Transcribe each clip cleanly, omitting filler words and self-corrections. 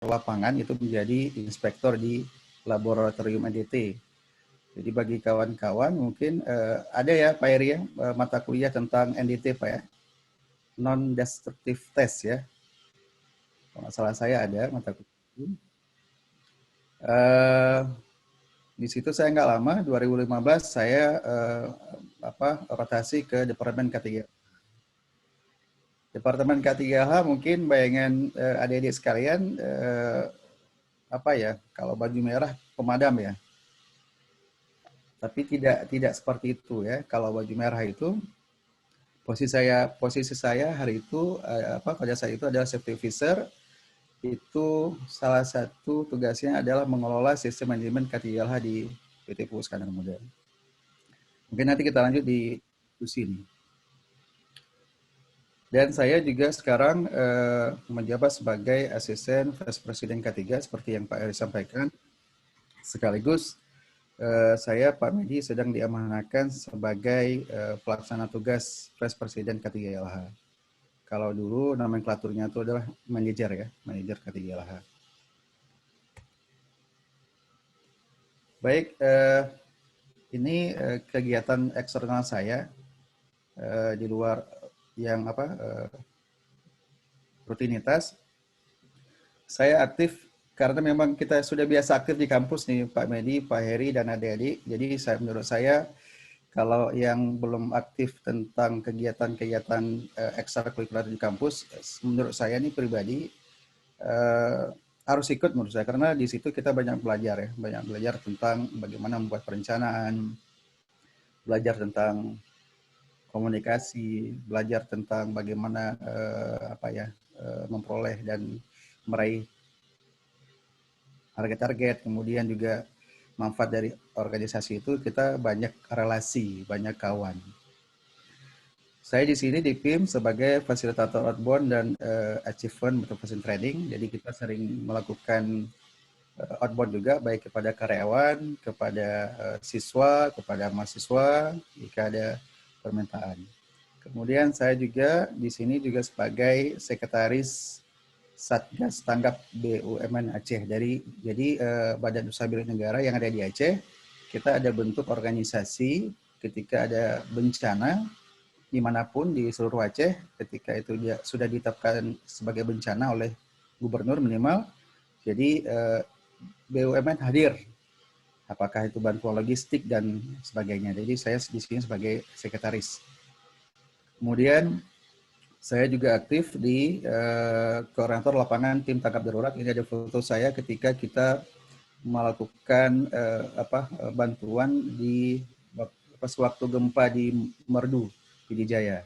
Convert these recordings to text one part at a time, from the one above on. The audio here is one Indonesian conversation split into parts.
lapangan itu menjadi inspektor di laboratorium NDT. Jadi bagi kawan-kawan mungkin ada ya Pak Eri ya, mata kuliah tentang NDT Pak ya, non-destructive test ya. Kalau nggak salah saya ada mata kuliah. Di situ saya nggak lama, 2015 saya rotasi ke Departemen K3. Departemen K3H mungkin bayangan adik-adik sekalian apa ya, kalau baju merah pemadam ya. Tapi tidak seperti itu ya. Kalau baju merah itu posisi saya hari itu pada saat itu adalah safety officer. Itu salah satu tugasnya adalah mengelola sistem manajemen K3LH di PT Pupuk Iskandar Muda. Mungkin nanti kita lanjut di diskusi ini. Dan saya juga sekarang menjabat sebagai asisten Vice Presiden K3 seperti yang Pak Eri sampaikan. Sekaligus saya Pak Medi sedang diamanahkan sebagai pelaksana tugas Vice Presiden K3LH. Kalau dulu nomenklaturnya itu adalah manajer ya, manajer K3LH. Baik, ini kegiatan eksternal saya di luar yang rutinitas. Saya aktif karena memang kita sudah biasa aktif di kampus nih Pak Medi, Pak Heri dan adik-adik. Jadi menurut saya kalau yang belum aktif tentang kegiatan-kegiatan ekstrakurikuler di kampus, menurut saya ini pribadi harus ikut menurut saya karena di situ kita banyak belajar ya, banyak belajar tentang bagaimana membuat perencanaan, belajar tentang komunikasi, belajar tentang bagaimana memperoleh dan meraih target-target, kemudian juga manfaat dari organisasi itu kita banyak relasi, banyak kawan. Saya di sini di PIM sebagai fasilitator outbound dan achievement motivation training. Jadi kita sering melakukan outbound juga baik kepada karyawan, kepada siswa, kepada mahasiswa jika ada permintaan. Kemudian saya juga di sini juga sebagai sekretaris Satgas Tanggap BUMN Aceh. Jadi Badan Usaha Milik Negara yang ada di Aceh, kita ada bentuk organisasi ketika ada bencana dimanapun di seluruh Aceh, ketika itu dia sudah ditetapkan sebagai bencana oleh gubernur minimal, jadi BUMN hadir, apakah itu bantuan logistik dan sebagainya. Jadi saya di sini sebagai sekretaris. Kemudian saya juga aktif di koordinator lapangan tim tanggap darurat. Ini ada foto saya ketika kita melakukan bantuan di sewaktu gempa di Merdu, Pidijaya.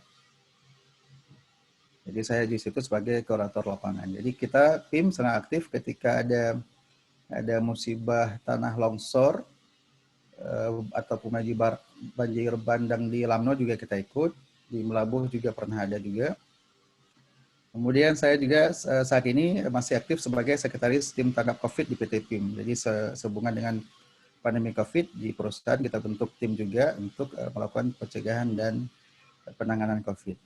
Jadi saya di situ sebagai koordinator lapangan. Jadi kita tim sangat aktif ketika ada musibah tanah longsor ataupun banjir bandang di Lamno juga kita ikut, di Melabuh juga pernah ada juga. Kemudian saya juga saat ini masih aktif sebagai sekretaris tim tanggap COVID di PT PIM. Jadi sehubungan dengan pandemi COVID di perusahaan kita bentuk tim juga untuk melakukan pencegahan dan penanganan COVID.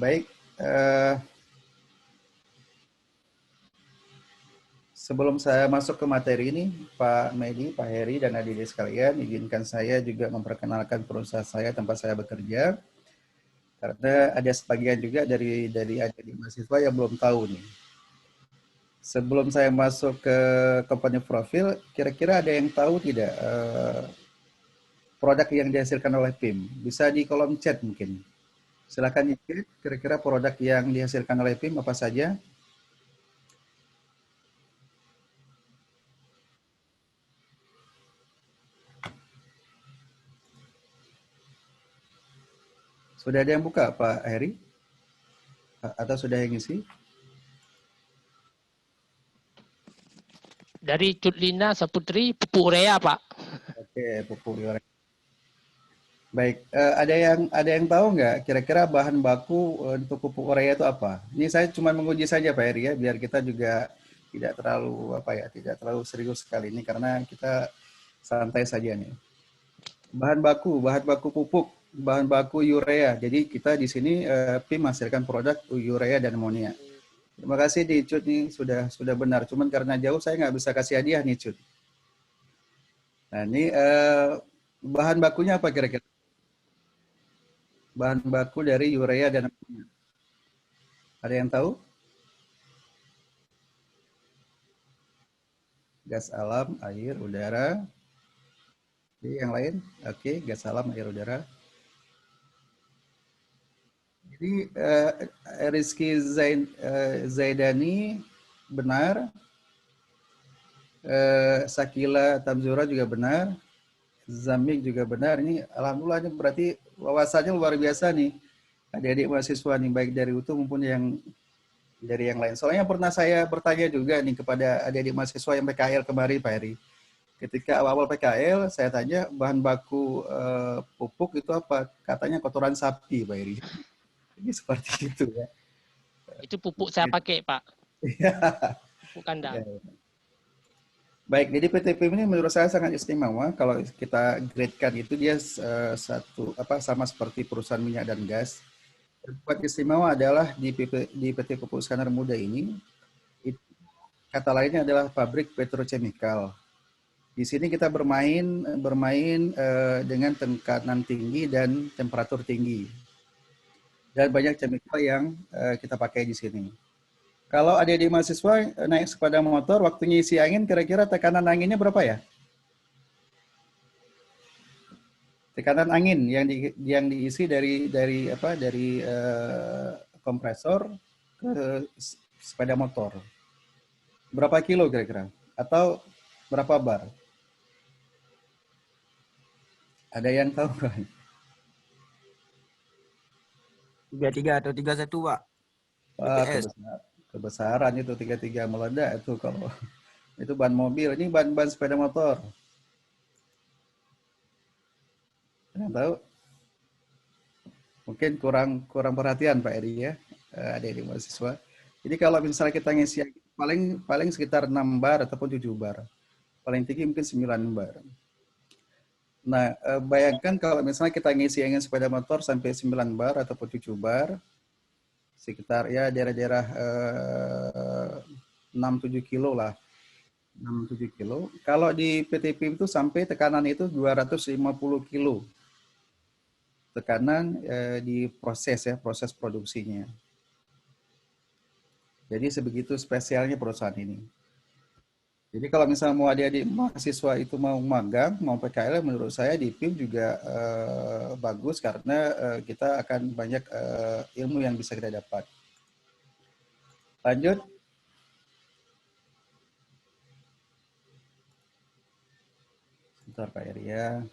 Baik, sebelum saya masuk ke materi ini, Pak Medi, Pak Heri, dan adik-adik sekalian, izinkan saya juga memperkenalkan perusahaan saya tempat saya bekerja. Karena ada sebagian juga dari adik-adik mahasiswa yang belum tahu nih. Sebelum saya masuk ke company profil, kira-kira ada yang tahu tidak produk yang dihasilkan oleh PIM? Bisa di kolom chat mungkin. Silakan dicek kira-kira produk yang dihasilkan oleh PIM apa saja. Sudah ada yang buka Pak Heri? Atau sudah yang ngisi? Dari Cutlina Saputri, pupuk urea, Pak. Oke, pupuk urea. Baik, ada yang tahu nggak kira-kira bahan baku untuk pupuk urea itu apa? Ini saya cuma menguji saja Pak Heri ya, biar kita juga tidak terlalu serius sekali ini karena kita santai saja nih. Bahan baku pupuk, bahan baku urea. Jadi kita di sini PIM menghasilkan produk urea dan amonia. Terima kasih di Cut nih sudah benar. Cuman karena jauh saya nggak bisa kasih hadiah nih Cut. Nah ini bahan bakunya apa kira-kira? Bahan baku dari urea dan amonia. Ada yang tahu? Gas alam, air, udara. Jadi yang lain? Oke, gas alam, air, udara. Jadi Rizky Zaidani benar, Sakila Tamzura juga benar, Zamik juga benar. Ini alhamdulillah ini berarti wawasannya luar biasa nih. Adik-adik mahasiswa nih baik dari UTU maupun yang dari yang lain. Soalnya pernah saya bertanya juga nih kepada adik-adik mahasiswa yang PKL kemarin Pak Heri. Ketika awal-awal PKL saya tanya bahan baku pupuk itu apa? Katanya kotoran sapi Pak Heri. Ini seperti itu ya. Itu pupuk saya pakai, Pak. Pupuk kandang. Baik, jadi PTP ini menurut saya sangat istimewa. Kalau kita gradekan itu dia sama seperti perusahaan minyak dan gas. Yang buat istimewa adalah di PT Pupuk Iskandar Muda ini, kata lainnya adalah pabrik petrochemical. Di sini kita bermain dengan tekanan tinggi dan temperatur tinggi. Dan banyak chemical yang kita pakai di sini. Kalau adik-adik mahasiswa naik sepeda motor, waktunya isi angin, kira-kira tekanan anginnya berapa ya? Tekanan angin yang diisi dari kompresor ke sepeda motor. Berapa kilo kira-kira? Atau berapa bar? Ada yang tahu kan? 33 atau 31, Pak. Wah, BPS. kebesaran itu 33 meledak itu kalau itu ban mobil. Ini ban sepeda motor. Yang tahu? Mungkin kurang perhatian Pak Eri ya, adik-adik mahasiswa. Jadi kalau misalnya kita ngisi paling sekitar 6 bar ataupun 7 bar. Paling tinggi mungkin 9 bar. Nah, bayangkan kalau misalnya kita ngisi angin sepeda motor sampai 9 bar ataupun 7 bar, sekitar ya daerah-daerah 6-7 kilo lah. 6-7 kilo. Kalau di PTP itu sampai tekanan itu 250 kilo. Tekanan di proses produksinya. Jadi sebegitu spesialnya perusahaan ini. Jadi kalau misalnya mau adik-adik mahasiswa itu mau magang, mau PKL, menurut saya di PIM juga bagus karena kita akan banyak ilmu yang bisa kita dapat. Lanjut. Sebentar Pak Eri ya.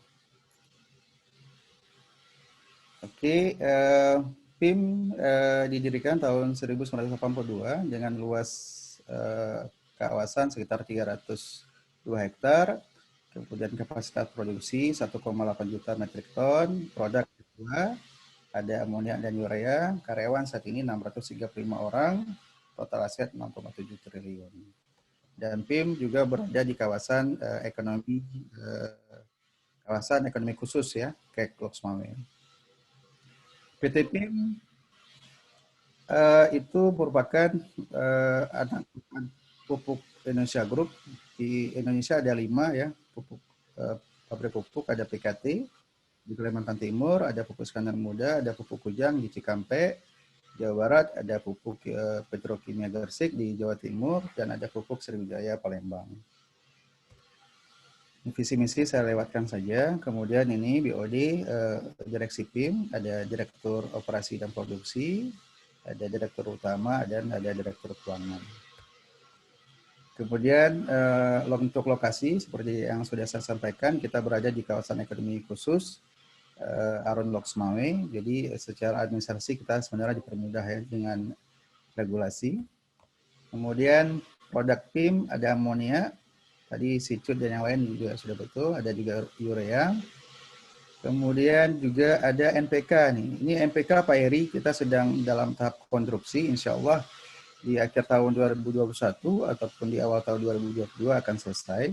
Oke, PIM didirikan tahun 1982 dengan luas kawasan sekitar 302 hektar, kemudian kapasitas produksi 1,8 juta metrik ton, produk kedua ada amonia dan urea, karyawan saat ini 635 orang, total aset 6,7 triliun. Dan PIM juga berada di kawasan ekonomi khusus ya, kayak Loksmawe. PT PIM itu merupakan anak pupuk Indonesia Group. Di Indonesia ada 5 ya pabrik pupuk, ada PKT di Kalimantan Timur, ada Pupuk Iskandar Muda, ada Pupuk Kujang di Cikampek, Jawa Barat, ada Pupuk Petrokimia Gersik di Jawa Timur, dan ada Pupuk Sriwijaya Palembang. Visi misi saya lewatkan saja. Kemudian ini BOD direksi PIM, ada direktur operasi dan produksi, ada direktur utama, dan ada direktur keuangan. Kemudian untuk lokasi seperti yang sudah saya sampaikan, kita berada di kawasan ekonomi khusus Aron Loksmawe. Jadi secara administrasi kita sebenarnya dipermudah ya dengan regulasi. Kemudian produk PIM ada amonia, tadi Sicut dan yang lain juga sudah betul, ada juga urea. Kemudian juga ada NPK nih. Ini NPK Pak Eri, kita sedang dalam tahap konstruksi, insya Allah di akhir tahun 2021 ataupun di awal tahun 2022 akan selesai.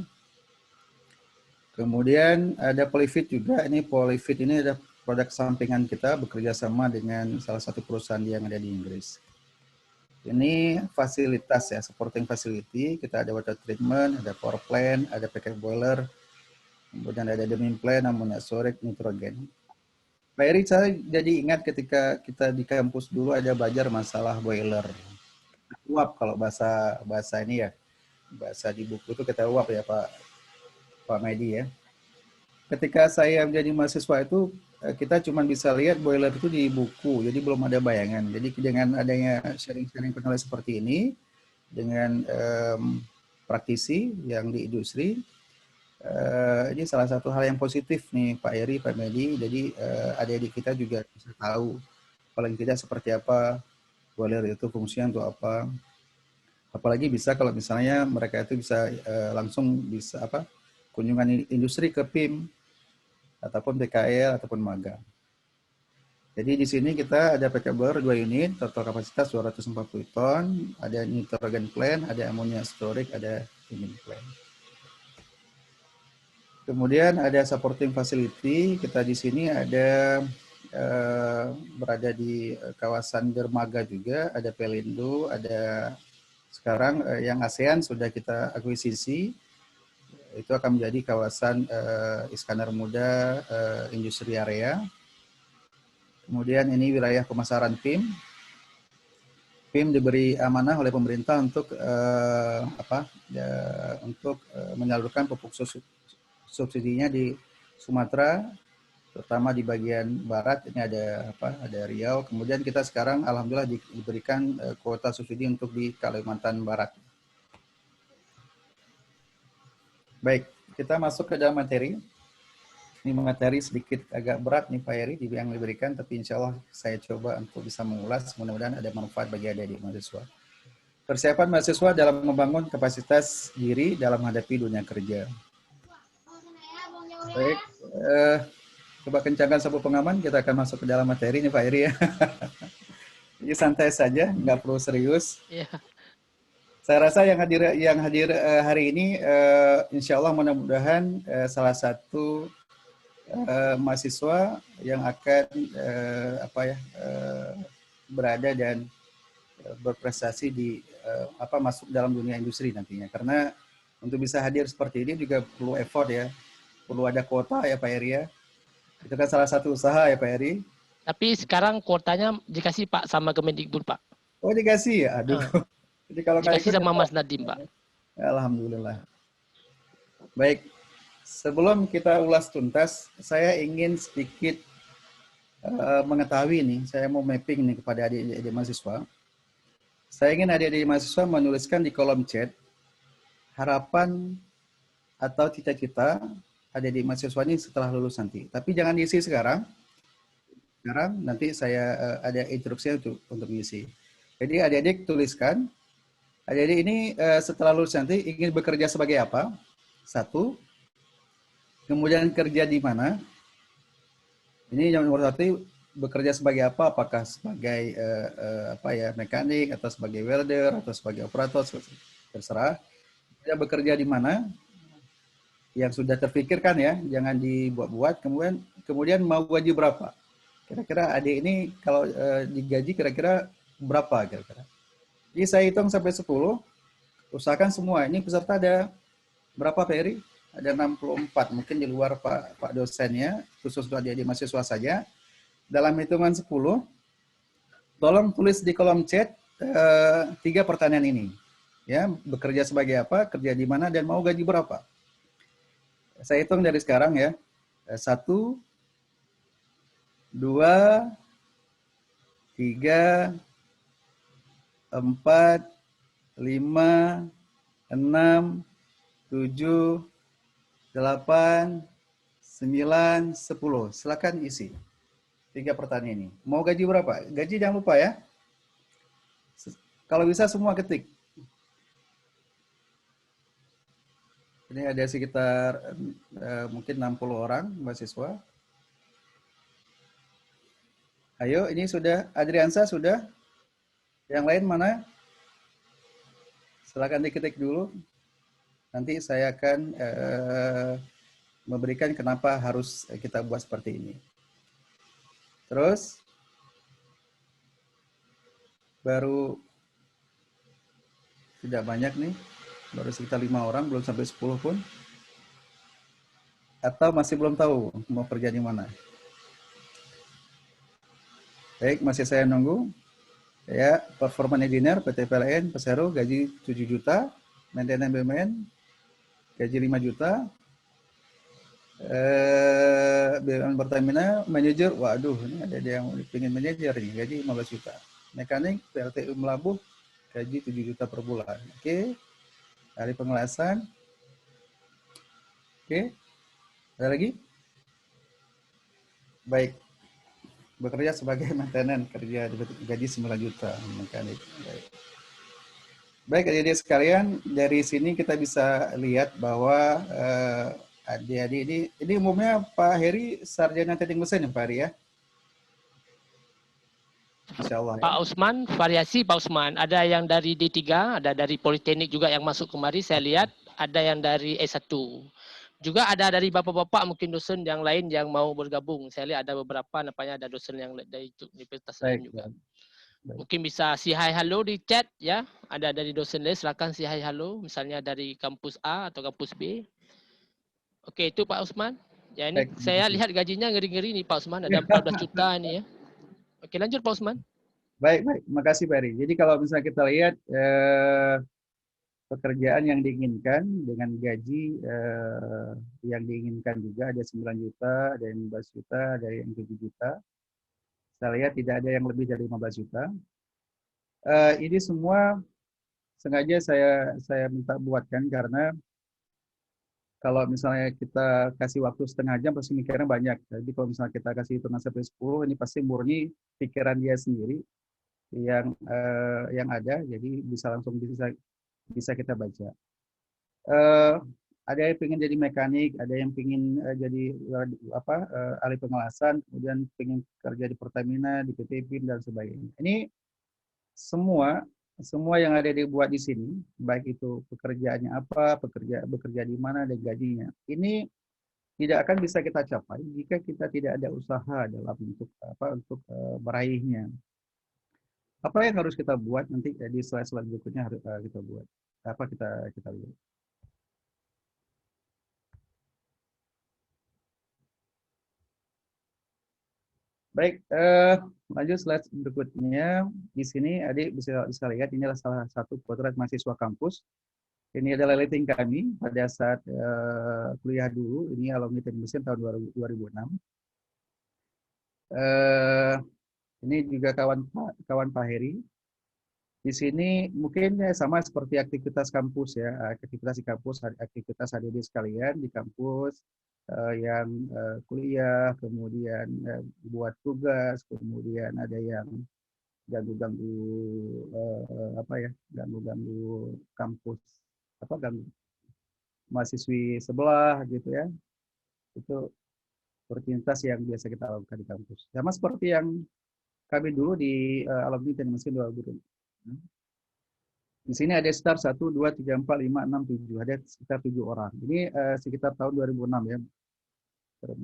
Kemudian ada Polyfit juga. Ini Polyfit ini ada produk sampingan kita bekerja sama dengan salah satu perusahaan yang ada di Inggris. Ini fasilitas ya, supporting facility. Kita ada water treatment, ada power plant, ada packet boiler, kemudian ada demi plan, ammonia storage, nitrogen. Pak Eri, saya jadi ingat ketika kita di kampus dulu ada belajar masalah boiler. Uap kalau bahasa ini ya, bahasa di buku itu kita uap ya Pak Medi ya. Ketika saya menjadi mahasiswa itu kita cuma bisa lihat boiler itu di buku, jadi belum ada bayangan. Jadi dengan adanya sharing-sharing penilaian seperti ini dengan praktisi yang di industri, ini salah satu hal yang positif nih Pak Eri, Pak Medi. Jadi adik-adik kita juga bisa tahu paling tidak seperti apa boiler itu fungsinya untuk apa. Apalagi bisa kalau misalnya mereka itu bisa langsung bisa kunjungan industri ke PIM ataupun PKL ataupun magang. Jadi di sini kita ada packet boiler 2 unit, total kapasitas 240 ton, ada nitrogen plant, ada ammonia storage, ada demi plant. Kemudian ada supporting facility, kita di sini ada berada di kawasan dermaga juga, ada Pelindo, ada sekarang yang ASEAN sudah kita akuisisi, itu akan menjadi kawasan Iskandar Muda Industri Area. Kemudian ini wilayah pemasaran PIM. PIM diberi amanah oleh pemerintah untuk untuk menyalurkan pupuk subsidinya di Sumatera, terutama di bagian barat. Ini ada Riau. Kemudian kita sekarang alhamdulillah diberikan kuota subsidi untuk di Kalimantan Barat. Baik, kita masuk ke dalam materi. Ini materi sedikit agak berat nih Pak Eri yang diberikan, tapi insya Allah saya coba untuk bisa mengulas, mudah-mudahan ada manfaat bagi adik-adik mahasiswa. Persiapan mahasiswa dalam membangun kapasitas diri dalam menghadapi dunia kerja. Baik, coba kencangkan sapu pengaman, kita akan masuk ke dalam materi nih Pak Eri ya. Jadi santai saja, nggak perlu serius. Iya. Saya rasa yang hadir hari ini, insya Allah mudah-mudahan salah satu mahasiswa yang akan berada dan berprestasi di masuk dalam dunia industri nantinya. Karena untuk bisa hadir seperti ini juga perlu effort ya, perlu ada kuota ya Pak Eri ya. Itu kan salah satu usaha ya Pak Eri. Tapi sekarang kuotanya dikasih Pak sama Kemendikbud Pak. Oh dikasih ya, aduh. Jadi kalau dikasih sama Mas Nadiem Pak. Alhamdulillah. Baik. Sebelum kita ulas tuntas, saya ingin sedikit mengetahui nih, saya mau mapping nih kepada adik-adik mahasiswa. Saya ingin adik-adik mahasiswa menuliskan di kolom chat harapan atau cita-cita adik-adik mahasiswa ini setelah lulus nanti. Tapi jangan diisi sekarang. Sekarang nanti saya ada instruksi untuk mengisi. Jadi adik-adik tuliskan, adik-adik ini setelah lulus nanti ingin bekerja sebagai apa? 1. Kemudian kerja di mana? Ini yang nomor 1, bekerja sebagai apa? Apakah sebagai mekanik atau sebagai welder atau sebagai operator, terserah. Dia bekerja di mana? Yang sudah terpikirkan ya, jangan dibuat-buat. Kemudian mau gaji berapa? Kira-kira adik ini kalau digaji kira-kira berapa kira-kira? Jadi saya hitung sampai 10. Usahakan semua. Ini peserta ada berapa Pak Eri? Ada 64, mungkin di luar Pak dosennya, khusus untuk adik-adik mahasiswa saja. Dalam hitungan 10, tolong tulis di kolom chat 3 pertanyaan ini. Ya, bekerja sebagai apa, kerja di mana, dan mau gaji berapa. Saya hitung dari sekarang ya. 1, 2, 3, 4, 5, 6, 7, 8, 9, 10. Silakan isi 3 pertanyaan ini. Mau gaji berapa? Gaji jangan lupa ya. Kalau bisa semua ketik. Ini ada sekitar mungkin 60 orang mahasiswa. Ayo, ini sudah. Adriansa sudah? Yang lain mana? Silakan diketik dulu. Nanti saya akan memberikan kenapa harus kita buat seperti ini. Terus, baru tidak banyak nih, baru sekitar 5 orang, belum sampai 10 pun. Atau masih belum tahu mau kerja di mana? Baik, masih saya nunggu. Ya, performance engineer PT PLN Persero gaji 7 juta, maintenance BUMN gaji 5 juta. BUMN Pertamina manajer, waduh ini ada yang pengen manajer nih, gaji 15 juta. Mekanik PLTU Melabuh gaji 7 juta per bulan. Oke. Hari pengelasan. Oke. Ada lagi? Baik. Bekerja sebagai maintenance, kerja gaji 9 juta mekanik. Baik. Baik, adik-adik sekalian, dari sini kita bisa lihat bahwa adik-adik ini umumnya Pak Heri sarjana teknik mesin ya Pak Heri ya? Insya Allah ya. Pak Usman, variasi Pak Usman. Ada yang dari D3, ada dari Politeknik juga yang masuk kemari, saya lihat. Ada yang dari S1. Juga ada dari bapak-bapak mungkin dosen yang lain yang mau bergabung. Saya lihat ada beberapa, nampaknya ada dosen yang dari universitas lain juga. Baik. Mungkin bisa si hi halo di chat ya. Ada dari dosen lain, silakan si hi halo. Misalnya dari kampus A atau kampus B. Oke, itu Pak Usman. Ya ini baik, saya lihat gajinya ngeri-ngeri nih Pak Usman. Ada 14 juta ini ya. Oke, lanjut Pak Usman. Baik, makasih Pak Heri. Jadi kalau misalnya kita lihat pekerjaan yang diinginkan dengan gaji yang diinginkan juga ada 9 juta, ada yang 15 juta, ada yang 7 juta. Saya lihat tidak ada yang lebih dari 15 juta. Ini semua sengaja saya minta buatkan karena kalau misalnya kita kasih waktu setengah jam pasti mikirnya banyak. Jadi kalau misalnya kita kasih hitungan sampai 10, ini pasti murni pikiran dia sendiri yang ada, jadi bisa langsung bisa kita baca. Ada yang pengen jadi mekanik, ada yang pengen jadi ahli pengelasan, kemudian pengen kerja di Pertamina, di PT PIN dan sebagainya. Ini semua yang ada dibuat di sini, baik itu pekerjaannya apa, bekerja di mana, dan gajinya. Ini tidak akan bisa kita capai jika kita tidak ada usaha dalam untuk meraihnya. Apa yang harus kita buat nanti di slide berikutnya harus kita buat. Apa kita lihat. Baik, lanjut slide berikutnya. Di sini adik bisa lihat ini adalah salah satu potret mahasiswa kampus. Ini adalah rating kami pada saat kuliah dulu. Ini alumni teknik mesin tahun 2006. Ini juga kawan Pak Heri. Di sini mungkin sama seperti aktivitas kampus ya, aktivitas di kampus, aktivitas adik-adik sekalian di kampus yang kuliah, kemudian buat tugas, kemudian ada yang ganggu-ganggu ganggu kampus, ganggu mahasiswi sebelah gitu ya. Itu rutinitas yang biasa kita lakukan di kampus. Sama seperti yang kami dulu di alumni teknik mesin 2006. Di sini ada sekitar 1, 2, 3, 4, 5, 6, 7. Ada sekitar 7 orang. Ini sekitar tahun 2006 ya.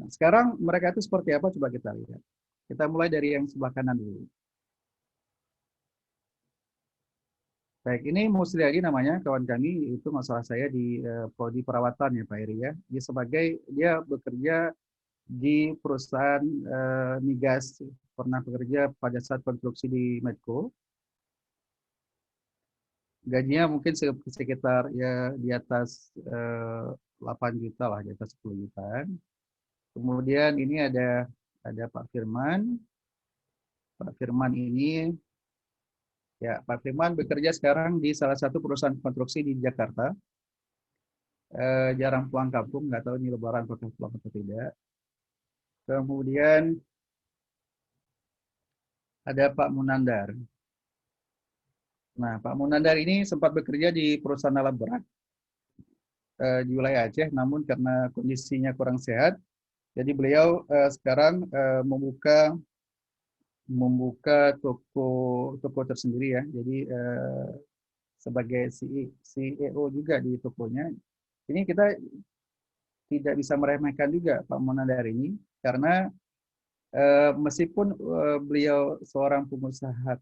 Sekarang mereka itu seperti apa? Coba kita lihat. Kita mulai dari yang sebelah kanan dulu. Baik, ini Musliadi namanya, kawan kami, itu masalah saya di prodi perawatan ya Pak Heri ya. Dia bekerja di perusahaan migas, pernah bekerja pada saat konstruksi di Medco. Gajinya mungkin sekitar ya di atas 8 juta lah, di atas 10 jutaan. Kemudian ini ada Pak Firman. Pak Firman ini, ya Pak Firman bekerja sekarang di salah satu perusahaan konstruksi di Jakarta. Jarang pulang kampung, nggak tahu ini lebaran apakah pulang atau tidak. Kemudian ada Pak Munandar. Nah, Pak Munandar ini sempat bekerja di perusahaan alat berat di wilayah Aceh, namun karena kondisinya kurang sehat, jadi beliau sekarang membuka toko tersendiri ya. Jadi sebagai CEO juga di tokonya. Ini kita tidak bisa meremehkan juga Pak Munandar ini, karena meskipun beliau seorang pengusaha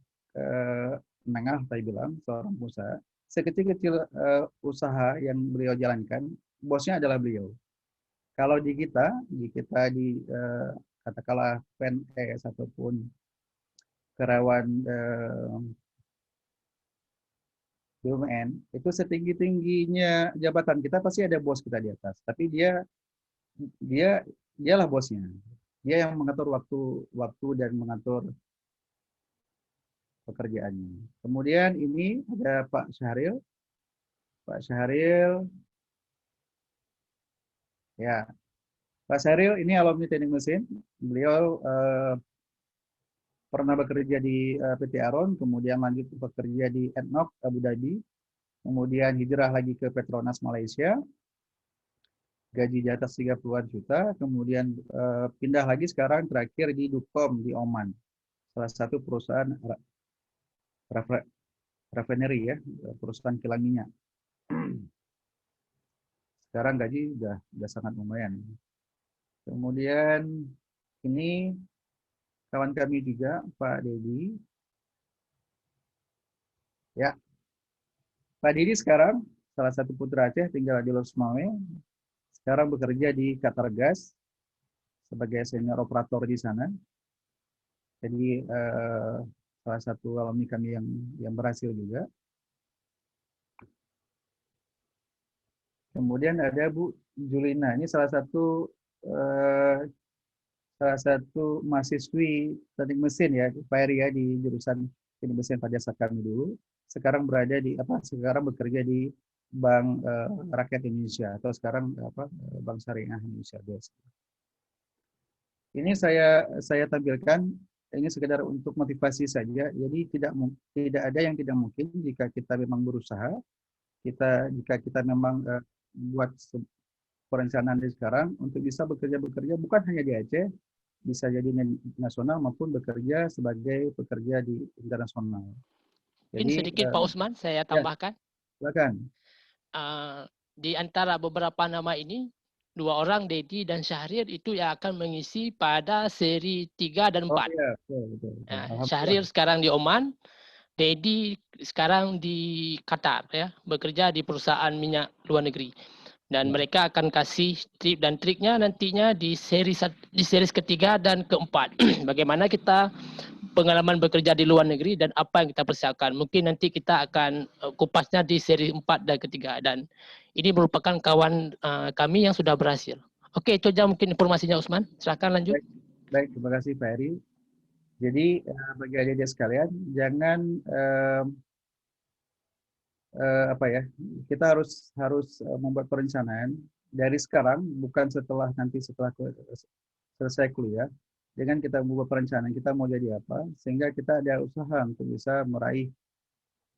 menengah, saya bilang seorang pengusaha, sekecil-kecil usaha yang beliau jalankan, bosnya adalah beliau. Kalau di kita katakanlah PNS ataupun karyawan BUMN, itu setinggi-tingginya jabatan kita pasti ada bos kita di atas. Tapi dialah bosnya. Dia yang mengatur waktu dan mengatur pekerjaannya. Kemudian ini ada Pak Syahril. Pak Syahril, ya, Pak Syahril ini alumni teknik mesin. Beliau pernah bekerja di PT Aron, kemudian lanjut bekerja di ADNOC Abu Dhabi, kemudian hijrah lagi ke Petronas Malaysia, gaji di atas 30-an juta, kemudian pindah lagi sekarang terakhir di Dukom di Oman, salah satu perusahaan refinery ya, perusahaan kilang minyak. Sekarang gaji udah sangat lumayan. Kemudian ini kawan kami juga, Pak Dedi. Ya, Pak Dedi sekarang salah satu putra Aceh, tinggal di Los Mawe. Sekarang bekerja di Qatar Gas sebagai senior operator di sana. Jadi salah satu alumni kami yang berhasil juga. Kemudian ada Bu Julina, ini salah satu mahasiswi teknik mesin ya, Pak Eri ya, di jurusan teknik mesin pada saat kami dulu. Sekarang sekarang bekerja di Bank Rakyat Indonesia atau sekarang Bank Syariah Indonesia BSI. Ini saya tampilkan ini sekedar untuk motivasi saja. Jadi tidak ada yang tidak mungkin jika kita memang berusaha. Jika kita memang buat perencanaan dari sekarang untuk bisa bekerja bukan hanya di Aceh, bisa jadi nasional maupun bekerja sebagai pekerja di internasional. Jadi, ini sedikit Pak Usman saya tambahkan. Ya, silakan. Di antara beberapa nama ini, 2 orang, Dedi dan Syahrir, itu yang akan mengisi pada seri 3 dan 4. Oh, iya, betul. Nah, Syahrir sekarang di Oman, Dedi sekarang di Qatar ya, bekerja di perusahaan minyak luar negeri. Dan mereka akan kasih tip dan triknya nantinya di seri ketiga dan keempat. Bagaimana kita pengalaman bekerja di luar negeri dan apa yang kita persiapkan. Mungkin nanti kita akan kupasnya di seri 4 dan ketiga. Dan ini merupakan kawan kami yang sudah berhasil. Oke, itu aja mungkin informasinya Usman. Silakan lanjut. Baik, terima kasih Pak Eri. Jadi bagi adik-adik sekalian, jangan kita harus membuat perencanaan dari sekarang, bukan setelah selesai kuliah. Dengan kita membuat perencanaan kita mau jadi apa, sehingga kita ada usaha untuk bisa meraih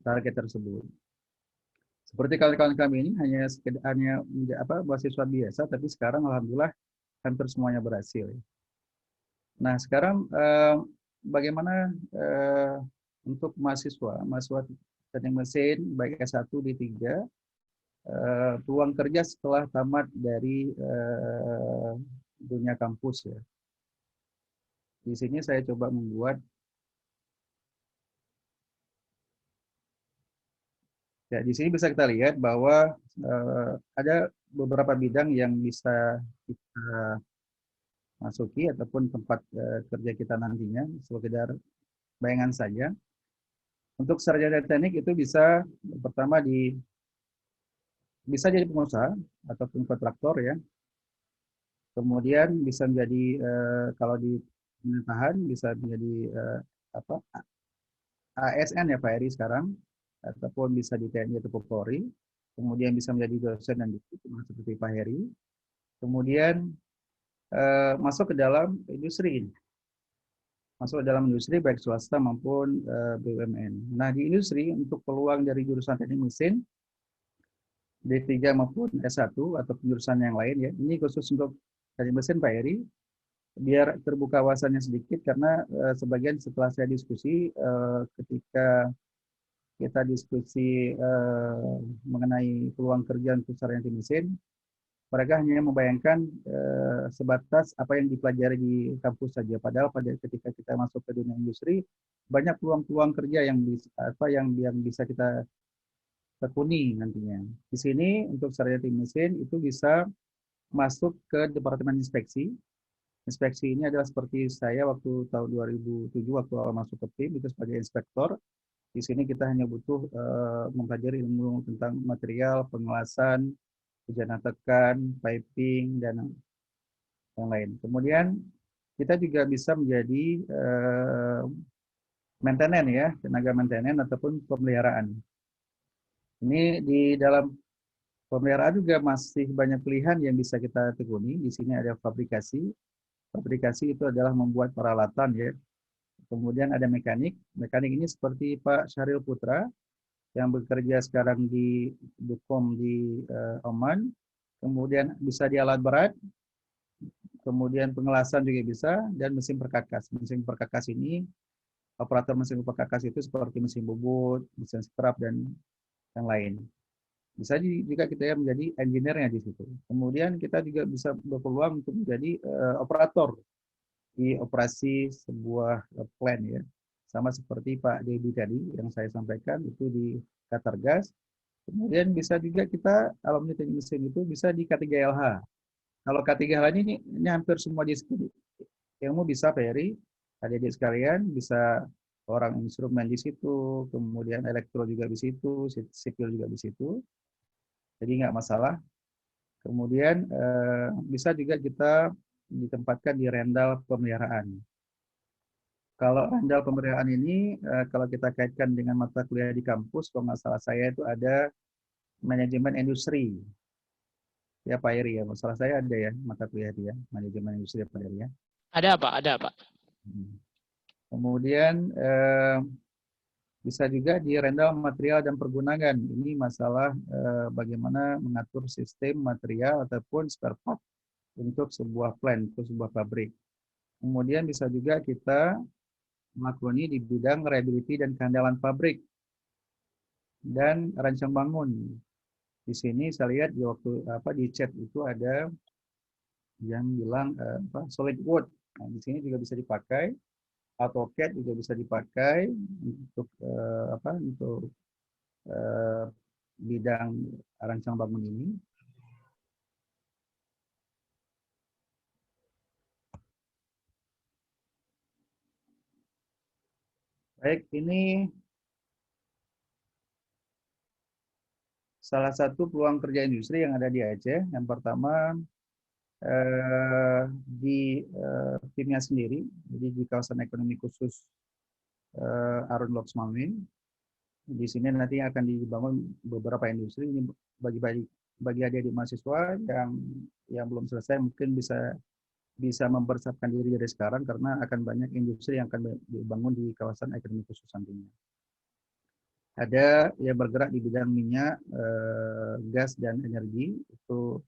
target tersebut. Seperti kawan-kawan kami ini hanya mahasiswa biasa, tapi sekarang alhamdulillah hampir semuanya berhasil. Nah sekarang bagaimana untuk mahasiswa teknik mesin baik S1 D3 peluang kerja setelah tamat dari dunia kampus ya. Di sini saya coba membuat ya, di sini bisa kita lihat bahwa ada beberapa bidang yang bisa kita masuki ataupun tempat kerja kita nantinya, sekedar bayangan saja. Untuk sarjana teknik itu bisa pertama bisa jadi pengusaha ataupun kontraktor ya. Kemudian bisa menjadi kalau di pemerintahan bisa menjadi ASN ya Pak Eri sekarang, ataupun bisa di TNI atau Polri. Kemudian bisa menjadi dosen dan seperti Pak Heri. Kemudian masuk ke dalam industri, masuk ke dalam industri baik swasta maupun BUMN. Nah di industri untuk peluang dari jurusan teknik mesin D3 maupun S1 atau jurusan yang lain ya, ini khusus untuk teknik mesin Pak Heri, biar terbuka wawasannya sedikit karena sebagian setelah saya diskusi ketika kita diskusi mengenai peluang kerja untuk sarjana teknik mesin, mereka hanya membayangkan sebatas apa yang dipelajari di kampus saja. Padahal ketika kita masuk ke dunia industri, banyak peluang-peluang kerja yang bisa kita tekuni nantinya. Di sini untuk sarjana teknik mesin itu bisa masuk ke Departemen Inspeksi. Inspeksi ini adalah seperti saya waktu tahun 2007 waktu awal masuk ke tim itu sebagai inspektor. Di sini kita hanya butuh mempelajari ilmu tentang material, pengelasan, hujana tekan, piping, dan yang lain. Kemudian kita juga bisa menjadi maintenance ya, tenaga maintenance ataupun pemeliharaan. Ini di dalam pemeliharaan juga masih banyak pilihan yang bisa kita tekuni. Di sini ada fabrikasi. Fabrikasi itu adalah membuat peralatan ya. Kemudian ada mekanik. Mekanik ini seperti Pak Syahril Putra yang bekerja sekarang di Dukom di Oman. Kemudian bisa di alat berat. Kemudian pengelasan juga bisa dan mesin perkakas. Mesin perkakas ini operator mesin perkakas itu seperti mesin bubut, mesin scrap dan yang lain. Bisa juga kita menjadi engineer-nya di situ. Kemudian kita juga bisa berpeluang untuk menjadi operator di operasi sebuah plant ya. Sama seperti Pak Dedi tadi yang saya sampaikan itu di Qatargas. Kemudian bisa juga kita alumni teknik mesin itu bisa di K3LH. Kalau K3LH ini hampir semua disiplin ilmu bisa Pak Heri, adik-adik sekalian bisa orang instrumen di situ, kemudian elektro juga di situ, sipil juga di situ. Jadi nggak masalah. Kemudian bisa juga kita ditempatkan di rendal pemeliharaan. Kalau rendal pemeliharaan ini, kalau kita kaitkan dengan mata kuliah di kampus, kalau nggak salah saya itu ada manajemen industri. Ya Pak Eri ya, masalah saya ada ya mata kuliah itu ya, manajemen industri Pak Eri ya. Ada Pak, ada Pak. Kemudian bisa juga di rendal material dan pergudangan. Ini masalah bagaimana mengatur sistem material ataupun spare part untuk sebuah plant, untuk sebuah pabrik. Kemudian bisa juga kita melakoni di bidang reliability dan keandalan pabrik dan rancang bangun. Di sini saya lihat di waktu di chat itu ada yang bilang SolidWorks. Nah, di sini juga bisa dipakai. AutoCAD juga bisa dipakai untuk untuk bidang rancang bangun ini. Baik, ini salah satu peluang kerja industri yang ada di Aceh. Yang pertama di timnya sendiri, jadi di kawasan ekonomi khusus Arun Lok Sumamin. Di sini nanti akan dibangun beberapa industri. Ini bagi adik-adik mahasiswa yang belum selesai mungkin bisa mempersiapkan diri dari sekarang karena akan banyak industri yang akan dibangun di kawasan ekonomi khusus nantinya. Ada yang bergerak di bidang minyak, gas dan energi itu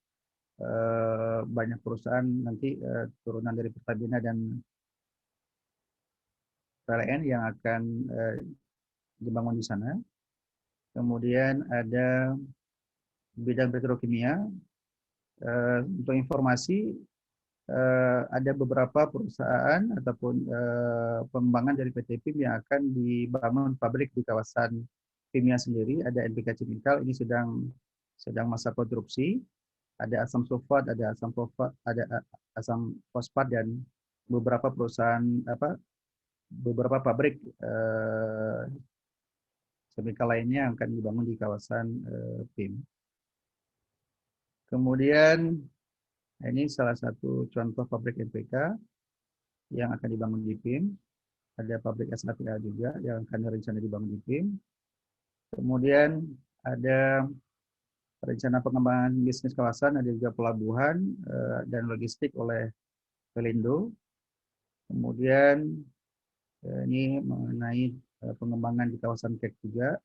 banyak perusahaan nanti turunan dari Pertamina dan PLN yang akan dibangun di sana. Kemudian ada bidang petrokimia. Untuk informasi, ada beberapa perusahaan ataupun pengembangan dari PT PIM yang akan dibangun pabrik di kawasan PIM-nya sendiri. Ada NPK Chemical, ini sedang masa konstruksi. Ada asam sulfat, ada asam fosfat dan beberapa perusahaan beberapa pabrik chemical lainnya yang akan dibangun di kawasan PIM. Kemudian ini salah satu contoh pabrik NPK yang akan dibangun di PIM. Ada pabrik SAPA juga yang akan rencana dibangun di PIM. Kemudian ada rencana pengembangan bisnis kawasan, ada juga pelabuhan dan logistik oleh Pelindo. Kemudian ini mengenai pengembangan di kawasan KEK juga.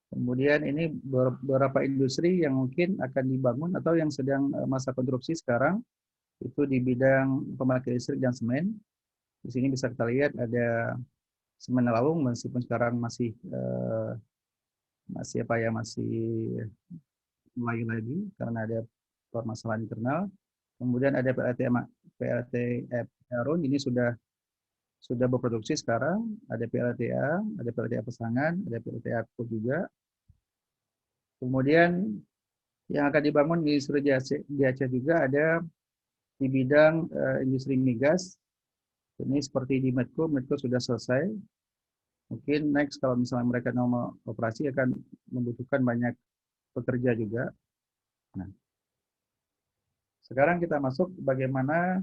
Kemudian ini beberapa industri yang mungkin akan dibangun atau yang sedang masa konstruksi sekarang itu di bidang pembangkit listrik dan semen. Di sini bisa kita lihat ada semen Lawung meskipun sekarang masih mulai lagi karena ada permasalahan internal. Kemudian ada PLT Arun ini sudah berproduksi sekarang. Ada PLTA, ada PLTA Pesangan, ada PLTA Aku juga. Kemudian yang akan dibangun di seluruh di Aceh juga ada di bidang industri migas. Ini seperti di Medco, Medco sudah selesai. Mungkin next kalau misalnya mereka mau operasi akan membutuhkan banyak pekerja juga. Nah, sekarang kita masuk bagaimana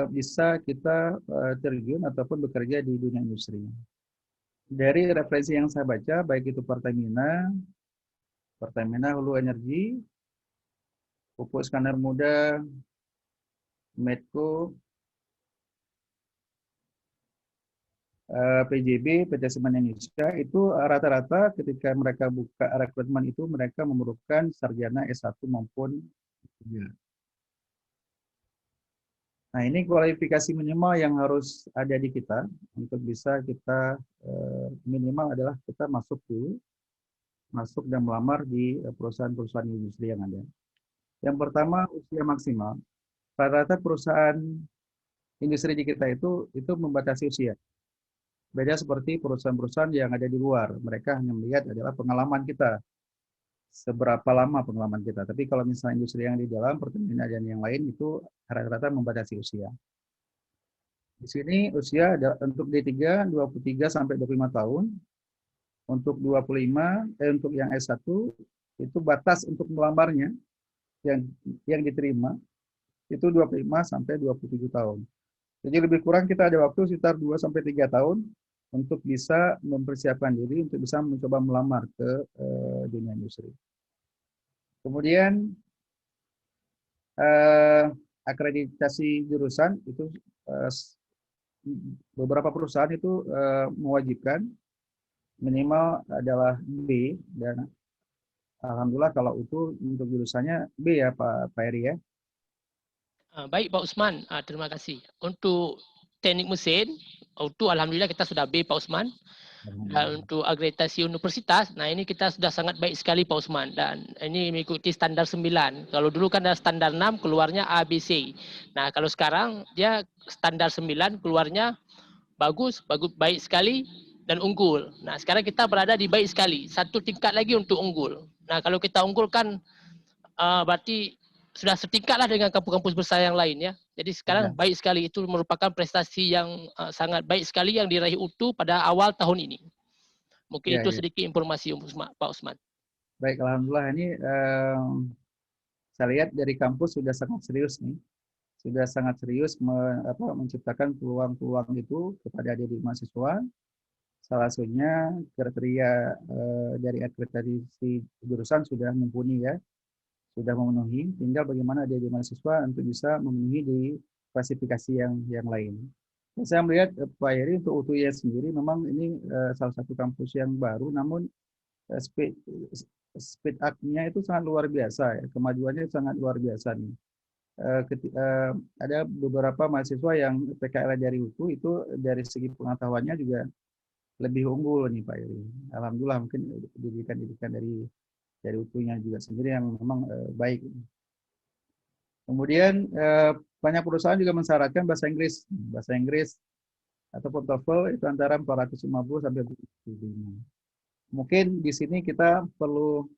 bisa kita terjun ataupun bekerja di dunia industri. Dari referensi yang saya baca, baik itu Pertamina, Pertamina Hulu Energi, Pupuk Iskandar Muda, Medco, PJB, PT Semen Indonesia, itu rata-rata ketika mereka buka rekrutmen itu mereka memerlukan sarjana S1 maupun S3. Nah, ini kualifikasi minimal yang harus ada di kita untuk bisa kita minimal adalah kita masuk dan melamar di perusahaan-perusahaan industri yang ada. Yang pertama, usia maksimal. Rata-rata perusahaan industri di kita itu membatasi usia. Beda seperti perusahaan-perusahaan yang ada di luar. Mereka hanya melihat adalah pengalaman kita. Seberapa lama pengalaman kita. Tapi kalau misalnya industri yang di dalam, Pertamina dan yang lain itu rata-rata membatasi usia. Di sini usia ada untuk D3 23 sampai 25 tahun. Untuk 25 untuk yang S1 itu batas untuk melamarnya yang diterima itu 25 sampai 27 tahun. Jadi lebih kurang kita ada waktu sekitar 2 sampai 3 tahun untuk bisa mempersiapkan diri untuk bisa mencoba melamar ke dunia industri. Kemudian akreditasi jurusan itu beberapa perusahaan itu mewajibkan minimal adalah B, dan alhamdulillah kalau itu untuk jurusannya B ya Pak Eri ya. Baik Pak Usman, terima kasih. Untuk teknik mesin, itu alhamdulillah kita sudah B Pak Usman. Dan untuk akreditasi universitas, nah ini kita sudah sangat baik sekali Pak Usman. Dan ini mengikuti standar 9. Kalau dulu kan ada standar 6, keluarnya ABC. Nah kalau sekarang dia standar 9, keluarnya bagus, baik sekali, dan unggul. Nah sekarang kita berada di baik sekali. Satu tingkat lagi untuk unggul. Nah kalau kita unggul kan berarti sudah setingkatlah dengan kampus-kampus besar yang lain ya. Jadi sekarang baik sekali, itu merupakan prestasi yang sangat baik sekali yang diraih UTU pada awal tahun ini. Mungkin itu sedikit informasi Pak Usman. Baik, alhamdulillah ini saya lihat dari kampus sudah sangat serius nih. Sudah sangat serius menciptakan peluang-peluang itu kepada adik mahasiswa. Salah satunya kriteria dari akreditasi jurusan sudah mumpuni ya, sudah memenuhi. Tinggal bagaimana adik mahasiswa untuk bisa memenuhi di klasifikasi yang lain. Dan saya melihat Pak Heri untuk UTUI sendiri memang ini salah satu kampus yang baru, namun speed up-nya itu sangat luar biasa ya, kemajuannya sangat luar biasa nih. Ada beberapa mahasiswa yang PKL dari UTU itu dari segi pengetahuannya juga lebih unggul nih Pak Iri. Alhamdulillah mungkin didikan dari UTU-nya juga sendiri yang memang baik. Kemudian banyak perusahaan juga mensyaratkan bahasa Inggris ataupun TOEFL itu antara 450 sampai 475. Mungkin di sini kita perlu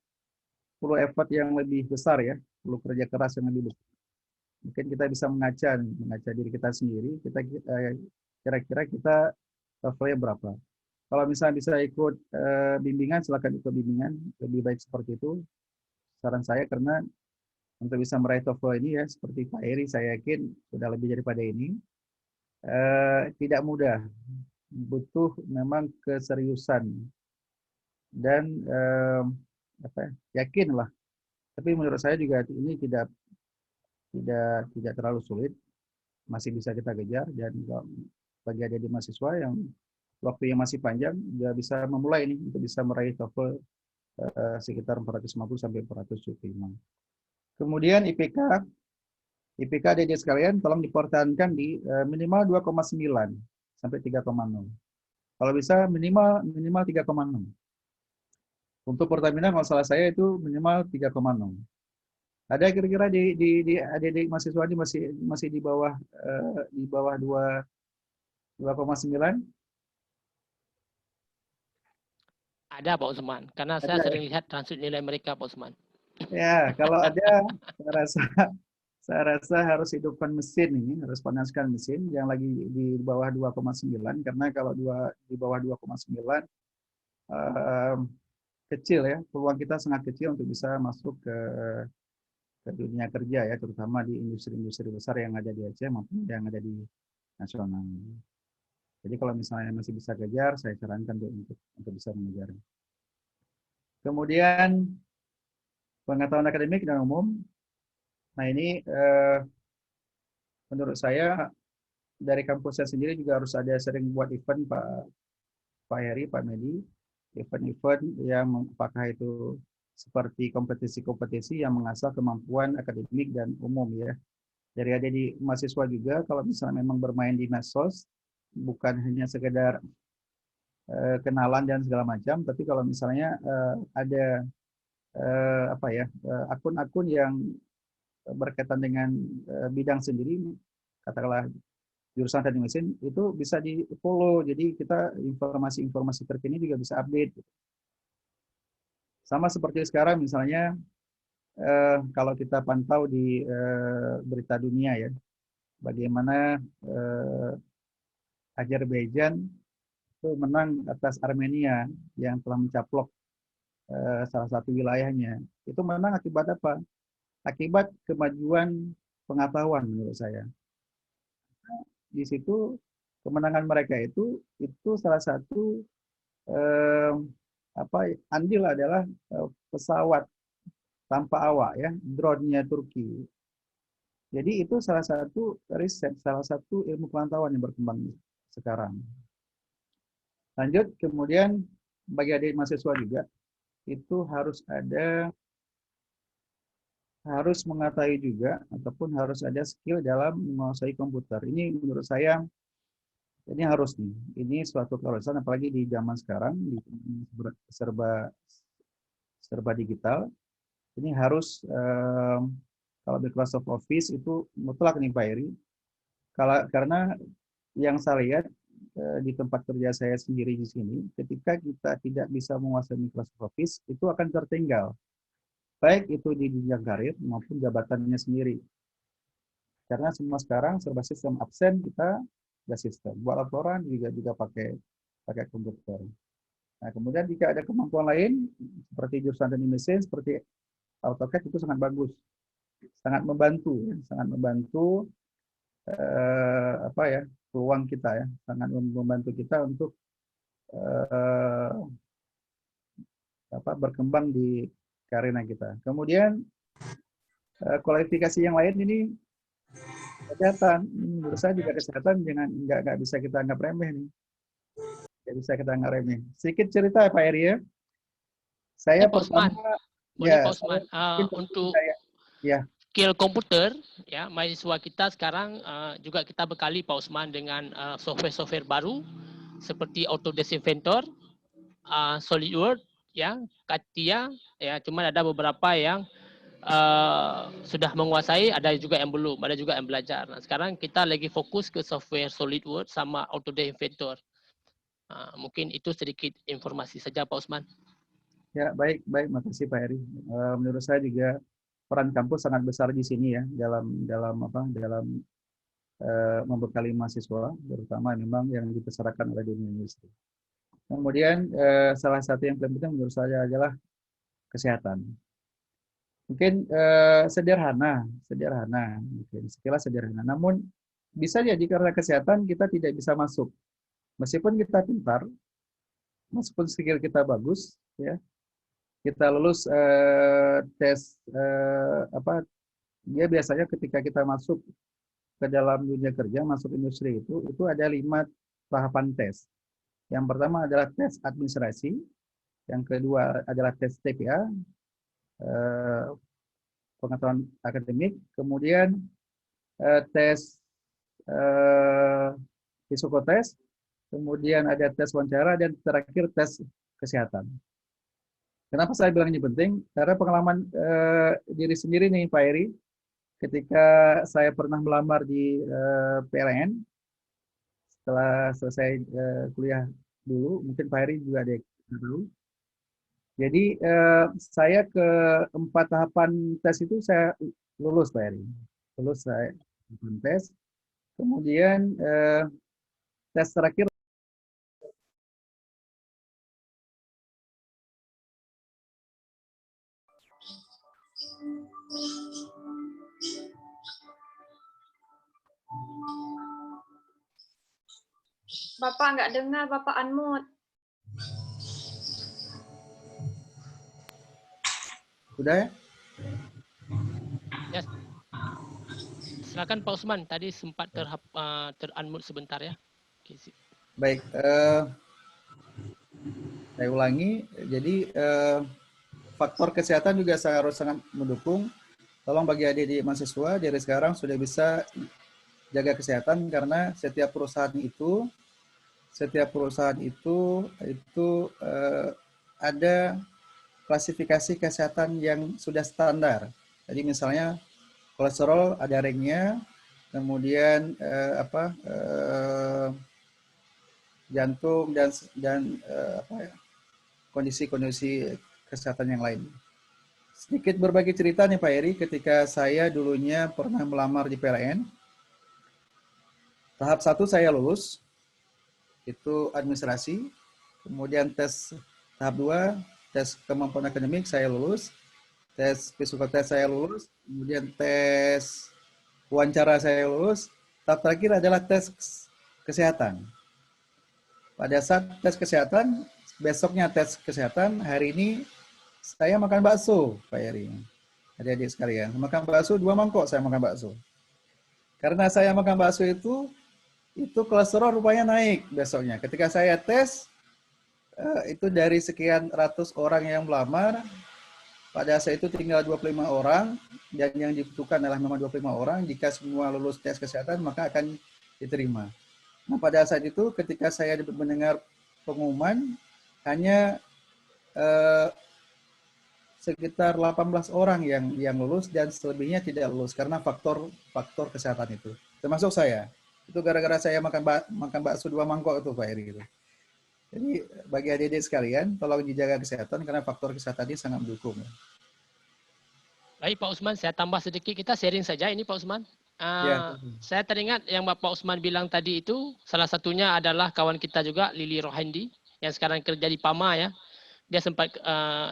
effort yang lebih besar ya, perlu kerja keras yang lebih besar. Mungkin kita bisa mengaca diri kita sendiri, kita kira-kira kita TOEFL-nya berapa. Kalau misalnya bisa ikut bimbingan, silakan ikut bimbingan, lebih baik seperti itu. Saran saya karena untuk bisa meraih TOEFL ini ya, seperti Pak Eri, saya yakin sudah lebih daripada ini. Tidak mudah, butuh memang keseriusan dan yakinlah. Tapi menurut saya juga ini tidak terlalu sulit, masih bisa kita kejar, dan bagi adik mahasiswa yang waktu yang masih panjang juga bisa memulai ini untuk bisa meraih TOEFL sekitar 450 sampai 475. Kemudian IPK adik sekalian tolong dipertahankan di minimal 2,9 sampai 3,0. Kalau bisa minimal 3,6. Untuk Pertamina kalau salah saya itu minimal 3,0. Ada kira-kira di adik mahasiswa ini masih di bawah 2,9? Ada Pak Usman, karena saya Ada. sering lihat transfer nilai mereka Pak Usman. Ya, kalau ada, saya rasa saya rasa harus hidupkan mesin ini, harus panaskan mesin yang lagi di bawah 2,9 karena kalau di bawah 2,9 eh, kecil ya, peluang kita sangat kecil untuk bisa masuk ke dunia kerja ya, terutama di industri-industri besar yang ada di Aceh maupun yang ada di nasional. Jadi kalau misalnya masih bisa kejar, saya sarankan untuk bisa mengejar. Kemudian pengetahuan akademik dan umum. Nah ini menurut saya dari kampus saya sendiri juga harus ada sering buat event Pak Heri, Pak Medi, event-event yang apakah itu seperti kompetisi-kompetisi yang mengasah kemampuan akademik dan umum ya. Dari ada di mahasiswa juga kalau misalnya memang bermain di medsos bukan hanya sekedar kenalan dan segala macam, tapi kalau misalnya ada apa ya akun-akun yang berkaitan dengan bidang sendiri, katakanlah jurusan teknik mesin itu bisa di follow, jadi kita informasi-informasi terkini juga bisa update. Sama seperti sekarang misalnya kalau kita pantau di berita dunia ya, bagaimana Azerbaijan itu menang atas Armenia yang telah mencaplok salah satu wilayahnya. Itu menang akibat apa? Akibat kemajuan pengetahuan menurut saya. Di situ kemenangan mereka itu salah satu eh, apa andil adalah pesawat tanpa awak ya, drone-nya Turki. Jadi itu salah satu riset, salah satu ilmu pengetahuan yang berkembang sekarang. Lanjut, kemudian bagi adik mahasiswa juga itu harus mengetahui juga ataupun harus ada skill dalam menguasai komputer. Ini menurut saya ini harus nih. Ini suatu keharusan apalagi di zaman sekarang di serba serba digital. Ini harus kalau Microsoft Office itu mutlak nih Pak Eri. Karena yang saya lihat di tempat kerja saya sendiri di sini, ketika kita tidak bisa menguasai Microsoft Office, itu akan tertinggal. Baik itu di jenjang karir maupun jabatannya sendiri. Karena semua sekarang serba sistem absen kita ada sistem. Buat laporan juga pakai komputer. Nah, kemudian jika ada kemampuan lain seperti jurusan teknik mesin, seperti AutoCAD itu sangat bagus, sangat membantu, sangat membantu apa ya peluang kita ya, sangat membantu kita untuk eh, apa berkembang di karir kita. Kemudian kualifikasi yang lain ini kesehatan. Menurut saya juga kesehatan jangan nggak bisa kita anggap remeh nih. Nggak bisa kita anggap remeh. Sedikit cerita Pak Eri ya. Saya Pak Usman, pertama boleh ya Pak Usman, untuk saya ya skill komputer, ya mahasiswa kita sekarang juga kita bekali Pak Usman dengan software-software baru seperti Autodesk Inventor, SolidWorks, ya, CATIA, ya, cuman ada beberapa yang sudah menguasai, ada juga yang belum, ada juga yang belajar. Nah, sekarang kita lagi fokus ke software SolidWorks sama Autodesk Inventor. Mungkin itu sedikit informasi saja Pak Usman. ya baik makasih Pak Eri. Menurut saya juga peran kampus sangat besar di sini ya dalam membekali mahasiswa, terutama memang yang dipersyaratkan oleh dunia industri. Kemudian salah satu yang paling penting menurut saya adalah kesehatan. Mungkin sederhana, mungkin sekilas sederhana. Namun bisa jadi karena kesehatan kita tidak bisa masuk. Meskipun kita pintar, meskipun skill kita bagus, ya kita lulus tes apa dia biasanya ketika kita masuk ke dalam dunia kerja, masuk industri itu ada 5 tahapan tes. Yang pertama adalah tes administrasi, yang kedua adalah tes TPA, pengetahuan akademik, kemudian tes psikotes, kemudian ada tes wawancara, dan terakhir tes kesehatan. Kenapa saya bilang ini penting? Karena pengalaman diri sendiri nih Pak Eri, ketika saya pernah melamar di PLN, setelah selesai kuliah dulu, mungkin Pak Heri juga ada yang tahu. Jadi saya ke 4 tahapan tes itu saya lulus Pak Eri. Lulus saya tes. Kemudian tes terakhir Bapak nggak dengar, Bapak unmute. sudah ya? Ya, silakan Pak Usman. Tadi sempat ter-unmute sebentar ya. Oke, Baik, saya ulangi. Jadi faktor kesehatan juga harus sangat mendukung. Tolong bagi adik-adik mahasiswa dari sekarang sudah bisa jaga kesehatan karena setiap perusahaan itu ada klasifikasi kesehatan yang sudah standar. Jadi misalnya kolesterol ada ranknya, kemudian jantung dan kondisi-kondisi kesehatan yang lain. Sedikit berbagi cerita nih Pak Eri, ketika saya dulunya pernah melamar di PLN, tahap 1 saya lulus, itu administrasi, kemudian tes tahap 2, tes kemampuan akademik saya lulus, tes psikotes saya lulus, kemudian tes wawancara saya lulus, tahap terakhir adalah tes kesehatan. Pada saat tes kesehatan, besoknya tes kesehatan, hari ini saya makan bakso, Pak Eri. Adik-adik sekalian, makan bakso 2 mangkok saya makan bakso. Karena saya makan bakso itu kolesterol rupanya naik besoknya. Ketika saya tes, itu dari sekian ratus orang yang melamar, pada saat itu tinggal 25 orang, dan yang dibutuhkan adalah memang 25 orang. Jika semua lulus tes kesehatan, maka akan diterima. Nah, pada saat itu ketika saya mendengar pengumuman, hanya sekitar 18 orang yang lulus dan selebihnya tidak lulus karena faktor kesehatan itu. Termasuk saya. Itu gara-gara saya makan bakso 2 mangkok itu Pak Eri gitu. Jadi bagi adik-adik sekalian, tolong dijaga kesehatan karena faktor kesehatan ini sangat mendukung. baik Pak Usman, saya tambah sedikit. Kita sharing saja ini Pak Usman. Ya. Saya teringat yang Bapak Usman bilang tadi itu, salah satunya adalah kawan kita juga, Lili Rohandi, yang sekarang kerja di PAMA ya. Dia sempat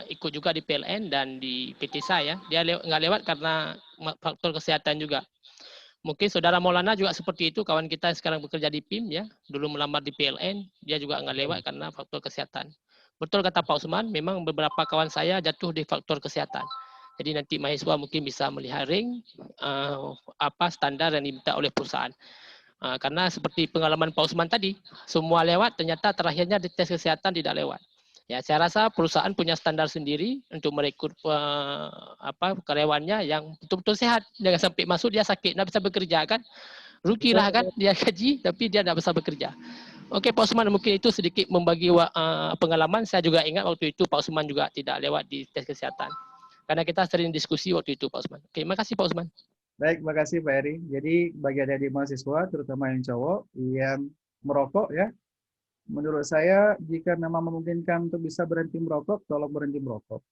ikut juga di PLN dan di PT saya. Dia nggak lewat karena faktor kesehatan juga. Mungkin saudara Maulana juga seperti itu, kawan kita yang sekarang bekerja di PIM ya, dulu melamar di PLN, dia juga nggak lewat karena faktor kesehatan. Betul kata Pak Usman, memang beberapa kawan saya jatuh di faktor kesehatan. Jadi nanti mahasiswa mungkin bisa melihat apa standar yang diminta oleh perusahaan. Karena seperti pengalaman Pak Usman tadi, semua lewat, ternyata terakhirnya di tes kesehatan tidak lewat. Ya, saya rasa perusahaan punya standar sendiri untuk merekrut karyawannya yang betul-betul sehat. Jangan sampai masuk dia sakit, tidak bisa bekerja kan. Rugilah kan, dia gaji tapi dia tidak bisa bekerja. Oke Pak Usman, mungkin itu sedikit membagi pengalaman. Saya juga ingat waktu itu Pak Usman juga tidak lewat di tes kesehatan. Karena kita sering diskusi waktu itu Pak Usman. Oke, makasih Pak Usman. Baik, terima kasih Pak Eri. Jadi bagi adik-adik mahasiswa, terutama yang cowok, yang merokok ya, menurut saya jika memang memungkinkan untuk bisa berhenti merokok, tolong berhenti merokok.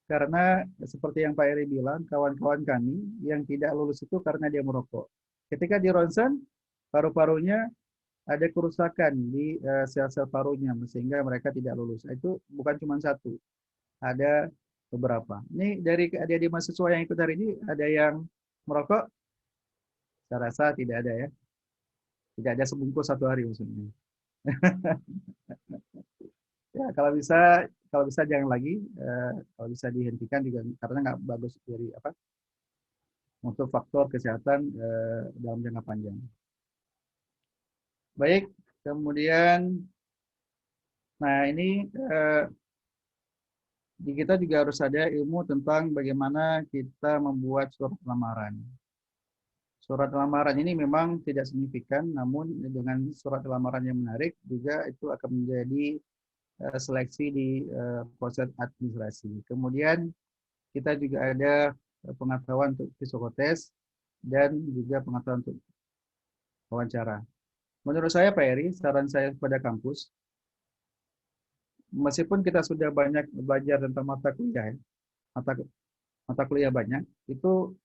Karena seperti yang Pak Eri bilang, kawan-kawan kami yang tidak lulus itu karena dia merokok. Ketika di ronsen, paru-parunya ada kerusakan di sel-sel parunya sehingga mereka tidak lulus. Itu bukan cuma satu, ada beberapa. Ini dari adik-adik mahasiswa yang ikut hari ini, ada yang merokok? Saya rasa tidak ada ya. Tidak ada sebungkus satu hari maksudnya. Ya, kalau bisa jangan lagi. Kalau bisa dihentikan juga karena nggak bagus dari untuk faktor kesehatan dalam jangka panjang. Baik, kemudian, nah ini di kita juga harus ada ilmu tentang bagaimana kita membuat surat lamaran. Surat lamaran ini memang tidak signifikan, namun dengan surat lamaran yang menarik juga itu akan menjadi seleksi di proses administrasi. Kemudian kita juga ada pengetahuan untuk psikotes dan juga pengetahuan untuk wawancara. Menurut saya Pak Eri, saran saya kepada kampus, meskipun kita sudah banyak belajar tentang mata kuliah, ya, mata mata kuliah banyak, itu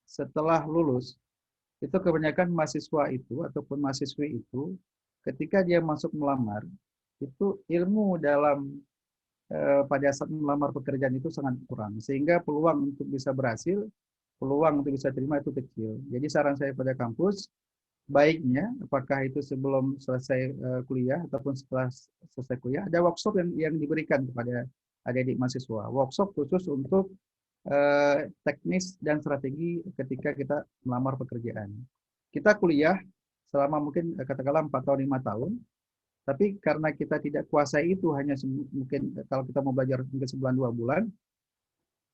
setelah lulus, itu kebanyakan mahasiswa itu ataupun mahasiswi itu, ketika dia masuk melamar, itu ilmu dalam pada saat melamar pekerjaan itu sangat kurang, sehingga peluang untuk bisa berhasil, peluang untuk bisa terima itu kecil. Jadi saran saya pada kampus, baiknya apakah itu sebelum selesai kuliah ataupun setelah selesai kuliah, ada workshop yang diberikan kepada adik-adik mahasiswa. Workshop khusus untuk teknis dan strategi ketika kita melamar pekerjaan. Kita kuliah selama mungkin katakanlah 4 tahun 5 tahun, tapi karena kita tidak kuasai itu hanya mungkin kalau kita mau belajar mungkin sebulan 2 bulan,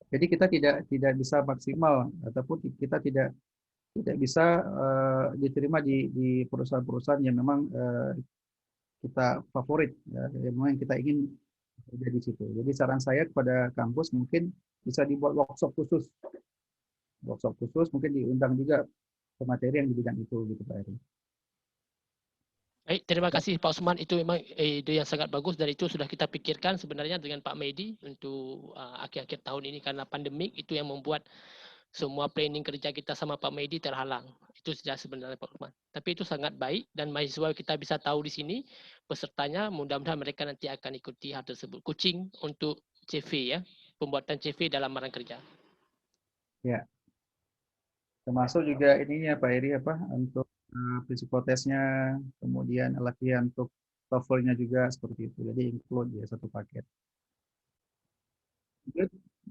jadi kita tidak bisa maksimal ataupun kita tidak bisa diterima di perusahaan-perusahaan yang memang kita favorit, ya, yang memang kita ingin ada di situ. Jadi saran saya kepada kampus mungkin bisa dibuat workshop khusus mungkin diundang juga pemateri yang di bidang itu gitu Pak Eri. Baik, terima kasih Pak Usman. Itu memang ide yang sangat bagus dan itu sudah kita pikirkan sebenarnya dengan Pak Medi untuk akhir-akhir tahun ini karena pandemik itu yang membuat semua planning kerja kita sama Pak Medi terhalang. Itu sudah sebenarnya Pak Usman. Tapi itu sangat baik dan mahasiswa kita bisa tahu di sini pesertanya mudah-mudahan mereka nanti akan ikuti hal tersebut. Coaching untuk CV ya, pembuatan CV dalam lamaran kerja. Ya, termasuk juga ininya Pak Eri apa untuk psikotesnya, kemudian latihan untuk TOEFL-nya juga seperti itu. Jadi include ya satu paket.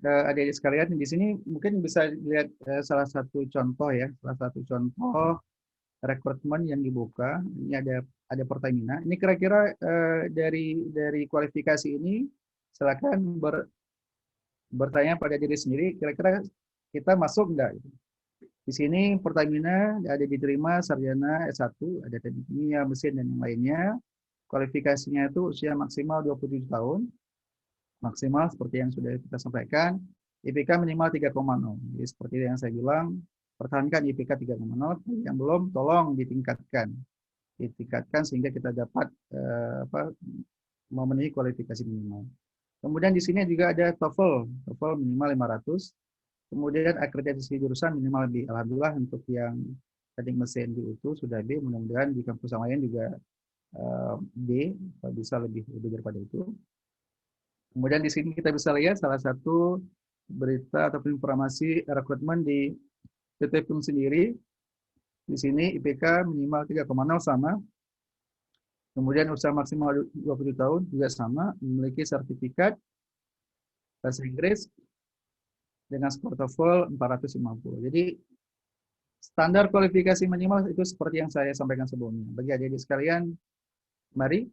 Adik-adik sekalian di sini mungkin bisa lihat salah satu contoh ya, salah satu contoh rekrutmen yang dibuka. Ini ada Pertamina. Ini kira-kira dari kualifikasi ini silakan bertanya pada diri sendiri, kira-kira kita masuk enggak? Di sini Pertamina ada diterima sarjana S1, ada teknik kimia, mesin dan yang lainnya. Kualifikasinya itu usia maksimal 27 tahun. Maksimal seperti yang sudah kita sampaikan, IPK minimal 3,0. Jadi seperti yang saya bilang, pertahankan IPK 3,0, yang belum tolong ditingkatkan. Ditingkatkan sehingga kita dapat memenuhi kualifikasi minimal. Kemudian di sini juga ada TOEFL minimal 500. Kemudian akreditasi jurusan minimal B. Alhamdulillah untuk yang teknik mesin di UTU sudah B, mudah-mudahan di kampus yang lain juga B, bisa lebih daripada itu. Kemudian di sini kita bisa lihat salah satu berita ataupun informasi rekrutmen di PT PIM sendiri. Di sini IPK minimal 3,0 sama. Kemudian usia maksimal 20 tahun juga sama, memiliki sertifikat bahasa Inggris dengan skor TOEFL 450. Jadi standar kualifikasi minimal itu seperti yang saya sampaikan sebelumnya. Bagi adik-adik sekalian, mari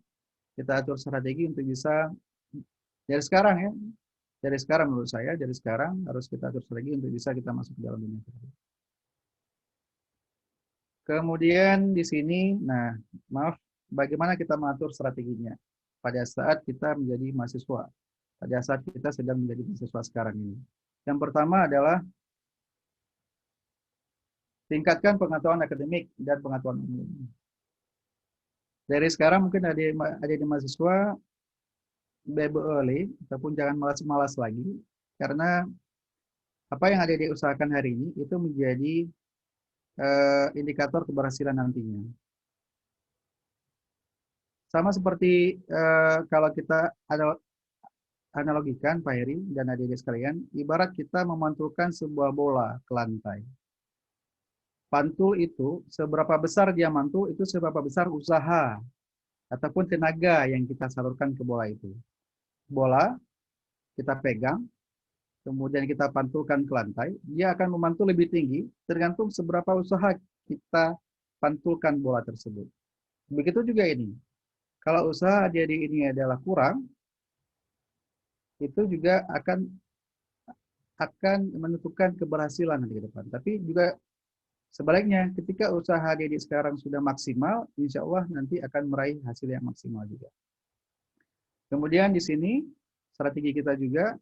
kita atur strategi untuk bisa dari sekarang ya. Dari sekarang menurut saya, dari sekarang harus kita atur strategi untuk bisa kita masuk ke dalam dunia kerja. Kemudian di sini, nah maaf, bagaimana kita mengatur strateginya pada saat kita menjadi mahasiswa, pada saat kita sedang menjadi mahasiswa sekarang ini. Yang pertama adalah tingkatkan pengetahuan akademik dan pengetahuan umum. Dari sekarang mungkin ada di mahasiswa early, ataupun jangan malas-malas lagi, karena apa yang ada diusahakan hari ini itu menjadi indikator keberhasilan nantinya. Sama seperti kalau kita ada analogikan Pak Heri dan adik-adik sekalian, ibarat kita memantulkan sebuah bola ke lantai. Pantul itu, seberapa besar dia mantul, itu seberapa besar usaha ataupun tenaga yang kita salurkan ke bola itu. Bola kita pegang, kemudian kita pantulkan ke lantai, dia akan memantul lebih tinggi tergantung seberapa usaha kita pantulkan bola tersebut. Begitu juga ini. Kalau usaha adik-adik ini adalah kurang, itu juga akan menentukan keberhasilan nanti ke depan. Tapi juga sebaliknya, ketika usaha adik-adik sekarang sudah maksimal, insya Allah nanti akan meraih hasil yang maksimal juga. Kemudian di sini strategi kita juga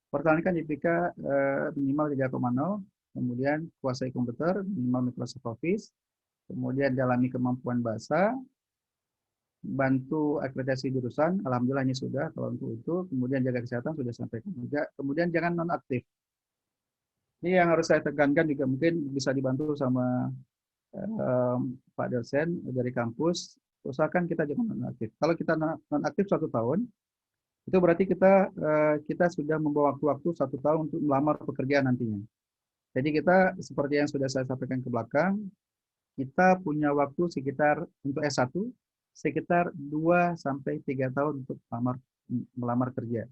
pertahankan IPK minimal 3,0, kemudian kuasai komputer minimal Microsoft Office, kemudian dalami kemampuan bahasa, bantu akreditasi jurusan, alhamdulillah ini sudah kalau untuk itu. Kemudian jaga kesehatan sudah sampaikan juga. Kemudian jangan nonaktif. Ini yang harus saya tekankan juga mungkin bisa dibantu sama Pak dosen dari kampus. Usahakan kita jangan nonaktif. Kalau kita nonaktif 1 tahun, itu berarti kita sudah membawa waktu 1 tahun untuk melamar pekerjaan nantinya. Jadi kita seperti yang sudah saya sampaikan ke belakang, kita punya waktu sekitar untuk S1 sekitar 2 sampai 3 tahun untuk melamar kerja.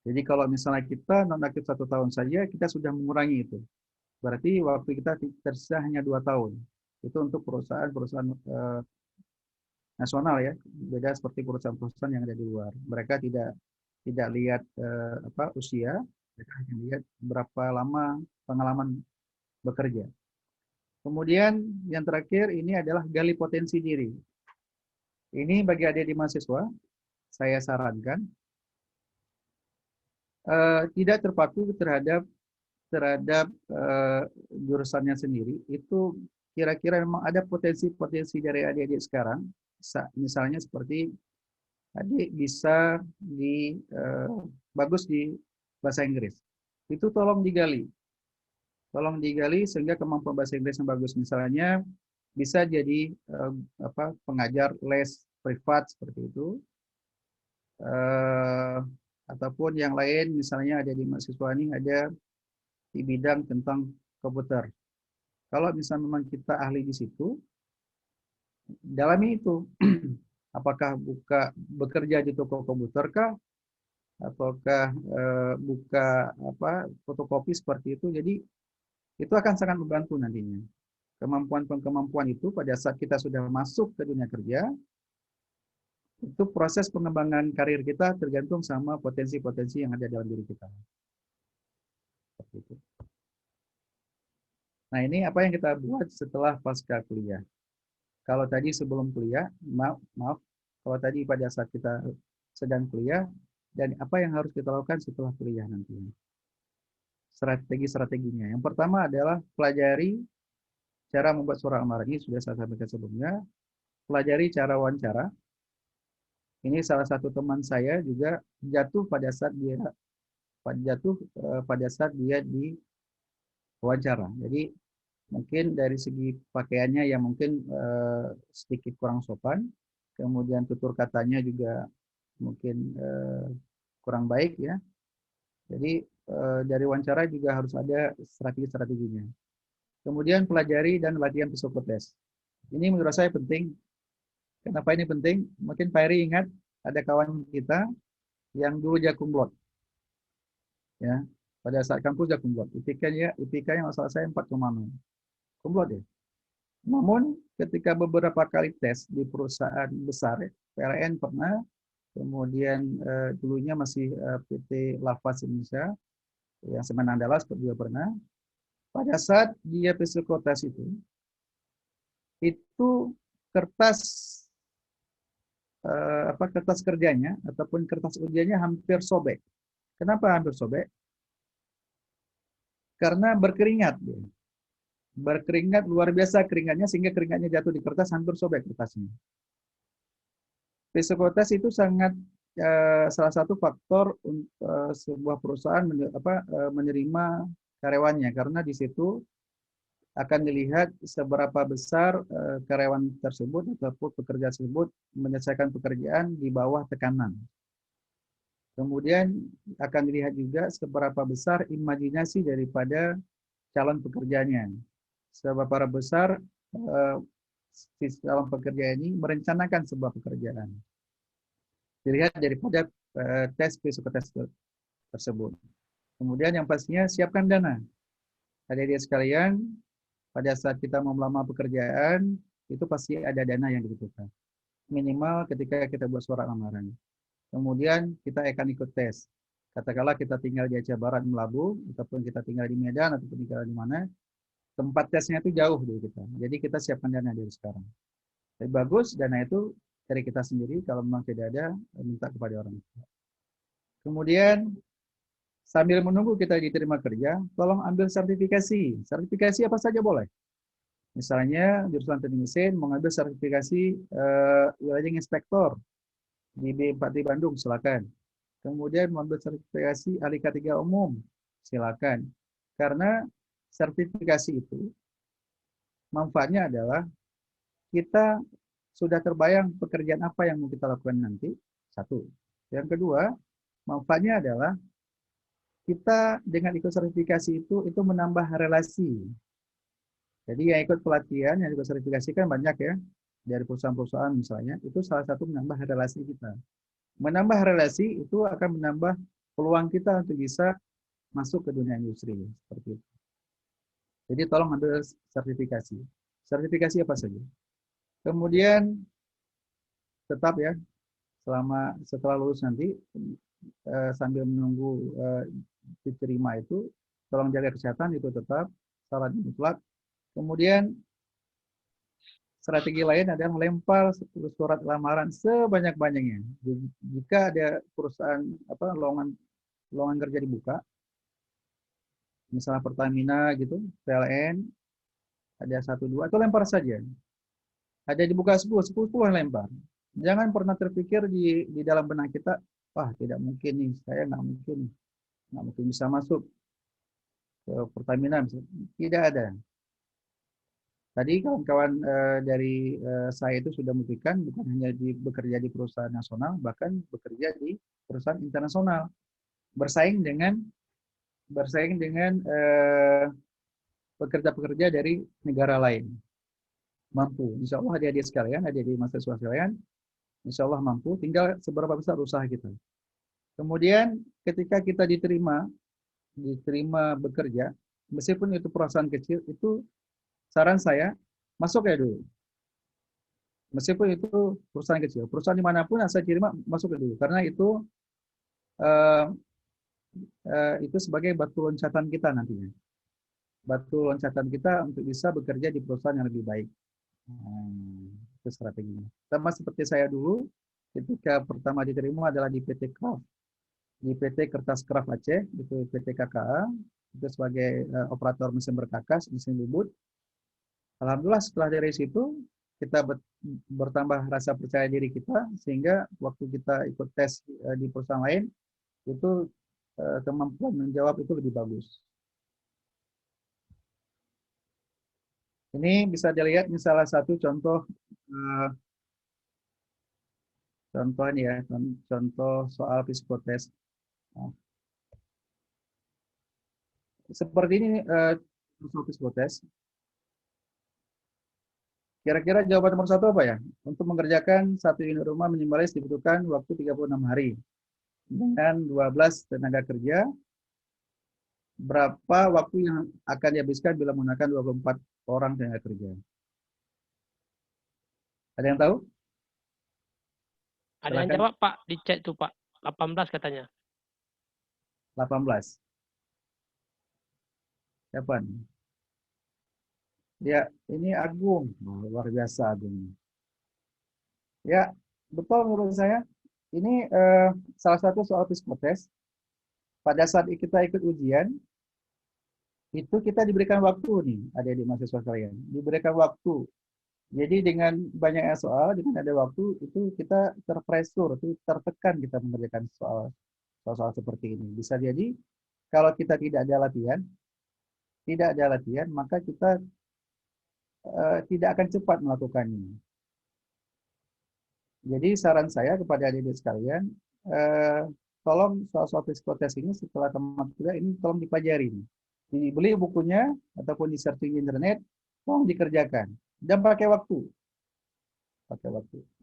Jadi kalau misalnya kita nonaktif 1 tahun saja, kita sudah mengurangi itu. Berarti waktu kita tersisa hanya 2 tahun. Itu untuk perusahaan-perusahaan nasional ya, beda seperti perusahaan-perusahaan yang ada di luar. Mereka tidak lihat usia, mereka hanya lihat berapa lama pengalaman bekerja. Kemudian yang terakhir ini adalah gali potensi diri. Ini bagi adik-adik mahasiswa, saya sarankan tidak terpaku terhadap jurusannya sendiri. Itu kira-kira memang ada potensi-potensi dari adik-adik sekarang. Misalnya seperti adik bisa bagus di bahasa Inggris. Itu tolong digali. Tolong digali sehingga kemampuan bahasa Inggris yang bagus. Misalnya bisa jadi pengajar les privat seperti itu. Ataupun yang lain misalnya ada di mahasiswa ini ada di bidang tentang komputer. Kalau misalnya memang kita ahli di situ, dalami itu. Apakah bekerja di toko komputer kah? Ataukah buka fotokopi seperti itu. Jadi itu akan sangat membantu nantinya. Kemampuan itu pada saat kita sudah masuk ke dunia kerja, itu proses pengembangan karir kita tergantung sama potensi-potensi yang ada dalam diri kita. Seperti itu. Nah, ini apa yang kita buat setelah pasca kuliah. Kalau tadi sebelum kuliah, maaf, kalau tadi pada saat kita sedang kuliah, dan apa yang harus kita lakukan setelah kuliah nantinya. Strategi-strateginya. Yang pertama adalah pelajari cara membuat surat lamaran. Ini sudah saya sampaikan sebelumnya. Pelajari cara wawancara. Ini salah satu teman saya juga jatuh pada saat dia di wawancara. Jadi mungkin dari segi pakaiannya yang mungkin sedikit kurang sopan, kemudian tutur katanya juga mungkin kurang baik ya. Jadi dari wawancara juga harus ada strategi-strateginya. Kemudian pelajari dan latihan psikotes. Ini menurut saya penting. Kenapa ini penting? Mungkin Pak Heri ingat ada kawan kita yang dulu jakumlot. Ya, pada saat kampus jakumlot. IPK-nya masalah saya 4,0. Kumlot ya. Namun ketika beberapa kali tes di perusahaan besar, PLN pernah, kemudian dulunya masih PT Lafaz Indonesia, yang Semen Andalas juga pernah. Pada saat dia psikotes itu kertas kertas kerjanya ataupun kertas ujiannya hampir sobek. Kenapa hampir sobek? Karena berkeringat. Berkeringat luar biasa keringatnya sehingga keringatnya jatuh di kertas hampir sobek kertasnya. Psikotes itu sangat salah satu faktor untuk sebuah perusahaan menerima karyawannya karena di situ akan dilihat seberapa besar karyawan tersebut ataupun pekerja tersebut menyelesaikan pekerjaan di bawah tekanan. Kemudian akan dilihat juga seberapa besar imajinasi daripada calon pekerjanya. Seberapa besar si calon pekerja ini merencanakan sebuah pekerjaan. Dilihat daripada tes psikotes tersebut. Kemudian yang pastinya siapkan dana. Adik-adik sekalian, pada saat kita mau melamar pekerjaan, itu pasti ada dana yang dibutuhkan. Minimal ketika kita buat surat lamaran. Kemudian kita akan ikut tes. Katakanlah kita tinggal di Aceh Barat, Melabu, ataupun kita tinggal di Medan, ataupun tinggal di mana, tempat tesnya itu jauh dari kita. Jadi kita siapkan dana dari sekarang. Tapi bagus, dana itu dari kita sendiri, kalau memang tidak ada, minta kepada orang tua. Kemudian, sambil menunggu kita diterima kerja, tolong ambil sertifikasi. Sertifikasi apa saja boleh. Misalnya jurusan teknik mesin mengambil sertifikasi welding inspektor di B4 di Bandung, silakan. Kemudian mengambil sertifikasi ahli K3 umum, silakan. Karena sertifikasi itu manfaatnya adalah kita sudah terbayang pekerjaan apa yang mau kita lakukan nanti. Satu. Yang kedua, manfaatnya adalah kita dengan ikut sertifikasi itu menambah relasi. Jadi yang ikut pelatihan, yang ikut sertifikasi kan banyak ya, dari perusahaan-perusahaan misalnya, itu salah satu menambah relasi kita. Menambah relasi itu akan menambah peluang kita untuk bisa masuk ke dunia industri, seperti itu. Jadi tolong ambil sertifikasi. Sertifikasi apa saja. Kemudian tetap ya, setelah lulus nanti, sambil menunggu diterima itu, tolong jaga kesehatan itu tetap syarat mutlak. Kemudian strategi lain adalah melempar surat lamaran sebanyak-banyaknya. Jika ada perusahaan lowongan kerja dibuka, misalnya Pertamina gitu, PLN, ada 1, 2, atau lempar saja. Ada dibuka 10 lempar. Jangan pernah terpikir di dalam benak kita, wah tidak mungkin nih, saya nggak mungkin bisa masuk ke Pertamina. Tidak ada. Tadi kawan-kawan dari saya itu sudah membuktikan bukan hanya bekerja di perusahaan nasional, bahkan bekerja di perusahaan internasional, bersaing dengan pekerja-pekerja dari negara lain. Mampu, insya Allah adik-adik sekalian, adik-adik mahasiswa sekalian, insya Allah mampu, tinggal seberapa besar usaha kita. Kemudian ketika kita diterima bekerja, meskipun itu perusahaan kecil, itu saran saya masuk ya dulu. Meskipun itu perusahaan kecil, perusahaan dimanapun asal terima masuk ke dulu, karena itu sebagai batu loncatan kita nantinya. Batu loncatan kita untuk bisa bekerja di perusahaan yang lebih baik. Itu strateginya. Sama seperti saya dulu, ketika pertama diterima adalah di PT Kraft, di PT Kertas Kraft Aceh, itu PT KKA, itu sebagai operator mesin berkakas, mesin bubut. Alhamdulillah setelah dari situ kita bertambah rasa percaya diri kita, sehingga waktu kita ikut tes di perusahaan lain, itu kemampuan menjawab itu lebih bagus. Ini bisa dilihat ini salah satu contoh ini ya, contoh soal psikotes. Nah, seperti ini soal psikotes. Kira-kira jawaban nomor 1 apa ya? Untuk mengerjakan 1 unit rumah minimalis dibutuhkan waktu 36 hari. Dengan 12 tenaga kerja, berapa waktu yang akan dihabiskan bila menggunakan 24 orang tenaga kerja? Ada yang tahu? Ada yang Silakan. jawab Pak di chat tuh Pak. 18 katanya. 18. Siapa nih? Ya, ini Agung. Luar biasa Agung. Ya, betul menurut saya. Ini salah satu soal psikotes. Pada saat kita ikut ujian, itu kita diberikan waktu nih, adik-adik mahasiswa sekalian. Diberikan waktu. Jadi dengan banyaknya soal, dengan ada waktu, itu kita terpressure, itu tertekan kita mengerjakan soal seperti ini. Bisa jadi kalau kita tidak ada latihan, maka kita tidak akan cepat melakukannya. Jadi saran saya kepada adik-adik sekalian, tolong soal psikotes ini setelah tamat kuliah ini tolong dipelajari. Dibeli bukunya ataupun di searching di internet, tolong dikerjakan dan pakai waktu.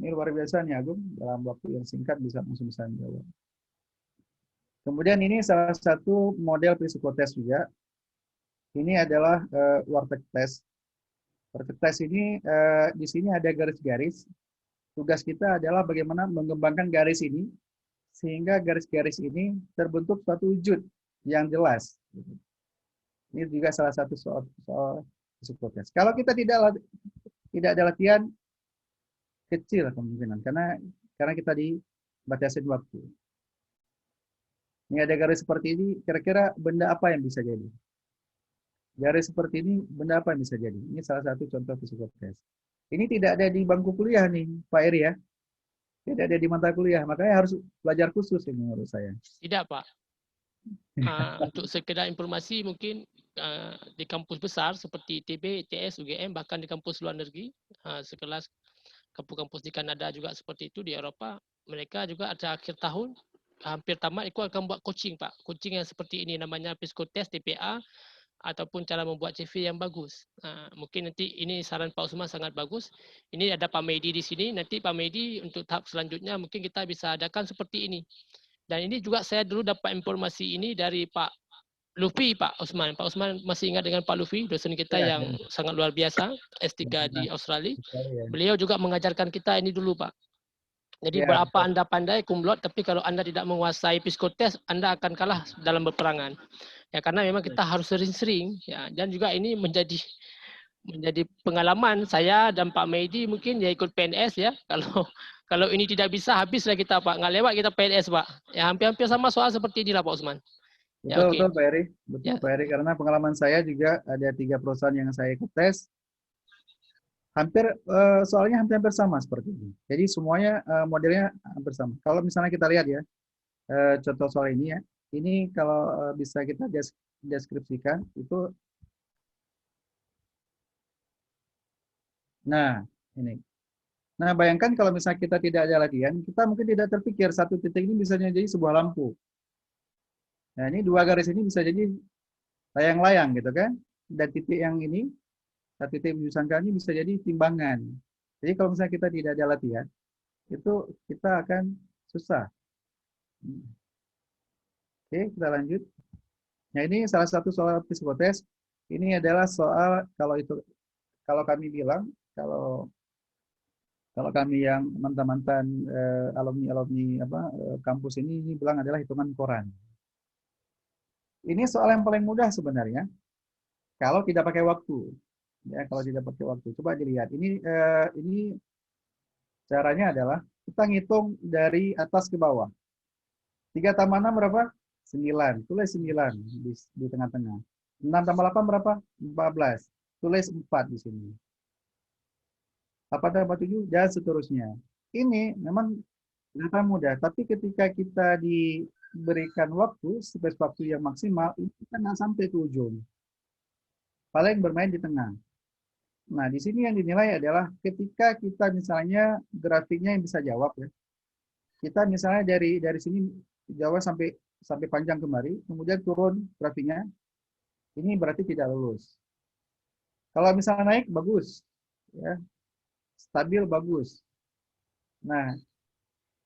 Ini luar biasa nih Agung, dalam waktu yang singkat langsung bisa menjawab. Kemudian ini salah satu model psikotes juga. Ini adalah warteg test. Warteg test ini di sini ada garis-garis. Tugas kita adalah bagaimana mengembangkan garis ini sehingga garis-garis ini terbentuk suatu wujud yang jelas. Ini juga salah satu soal psikotes. Kalau kita tidak ada latihan, kecil kemungkinan karena kita dibatasin waktu. Ini ada garis seperti ini, kira-kira benda apa yang bisa jadi? Garis seperti ini, benda apa yang bisa jadi? Ini salah satu contoh psikotes. Ini tidak ada di bangku kuliah nih, Pak Eri ya. Tidak ada di mata kuliah, makanya harus belajar khusus ini menurut saya. Tidak, Pak. Untuk sekedar informasi mungkin di kampus besar seperti ITB, ITS, UGM, bahkan di kampus luar negeri, sekelas kampus-kampus di Kanada juga seperti itu, di Eropa, mereka juga ada akhir tahun, hampir tamat, itu akan buat coaching, Pak. Coaching yang seperti ini, namanya psikotes, TPA, ataupun cara membuat CV yang bagus. Mungkin nanti ini saran Pak Usman sangat bagus. Ini ada Pak Mehdi di sini. Nanti Pak Mehdi untuk tahap selanjutnya mungkin kita bisa adakan seperti ini. Dan ini juga saya dulu dapat informasi ini dari Pak Luffy, Pak Usman. Pak Usman masih ingat dengan Pak Luffy, dosen kita Ya, yang sangat luar biasa, S3 di Australia. ya. Beliau juga mengajarkan kita ini dulu, Pak. Jadi Ya, berapa Anda pandai kumlot, tapi kalau Anda tidak menguasai psikotes, Anda akan kalah dalam berperangan. Ya, karena memang kita harus sering-sering, ya. Dan juga ini menjadi pengalaman saya dan Pak Mehdi, mungkin ya ikut PNS ya. Kalau ini tidak bisa, habislah kita, Pak. Nggak lewat kita PNS, Pak. Ya, hampir-hampir sama soal seperti inilah, Pak Usman. Ya, betul, oke. betul Pak Eri. Betul Ya. Pak Eri, karena pengalaman saya juga ada 3 perusahaan yang saya ikut tes. Soalnya hampir sama seperti ini. Jadi semuanya modelnya hampir sama. Kalau misalnya kita lihat ya, contoh soal ini ya, ini kalau bisa kita deskripsikan itu. Nah, ini. Nah, bayangkan kalau misalnya kita tidak ada latihan, kita mungkin tidak terpikir satu titik ini bisa jadi sebuah lampu. Nah, ini 2 garis ini bisa jadi layang-layang gitu kan. Dan titik yang ini, satu titik menyusahkan ini bisa jadi timbangan. Jadi kalau misalnya kita tidak ada latihan, itu kita akan susah. Oke, kita lanjut. Nah, ini salah satu soal psikotes. Ini adalah soal kalau kami bilang, kalau kami yang mantan-mantan alumni kampus ini bilang adalah hitungan koran. Ini soal yang paling mudah sebenarnya kalau tidak pakai waktu. Ya, kalau tidak pakai waktu. Coba dilihat. Ini caranya adalah kita ngitung dari atas ke bawah. 3 tambah 6 berapa? 9. Tulis 9 di tengah-tengah. 6 tambah 8 berapa? 14. Tulis 4 di sini. 8 tambah 7 dan seterusnya. Ini memang data mudah, tapi ketika kita diberikan waktu, space waktu yang maksimal, itu kita nggak sampai ke ujung. Paling bermain di tengah. Nah, di sini yang dinilai adalah ketika kita misalnya grafiknya yang bisa jawab ya. Kita misalnya dari sini jawab sampai panjang kemari, kemudian turun grafiknya, ini berarti tidak lulus. Kalau misalnya naik bagus, ya, stabil bagus. Nah,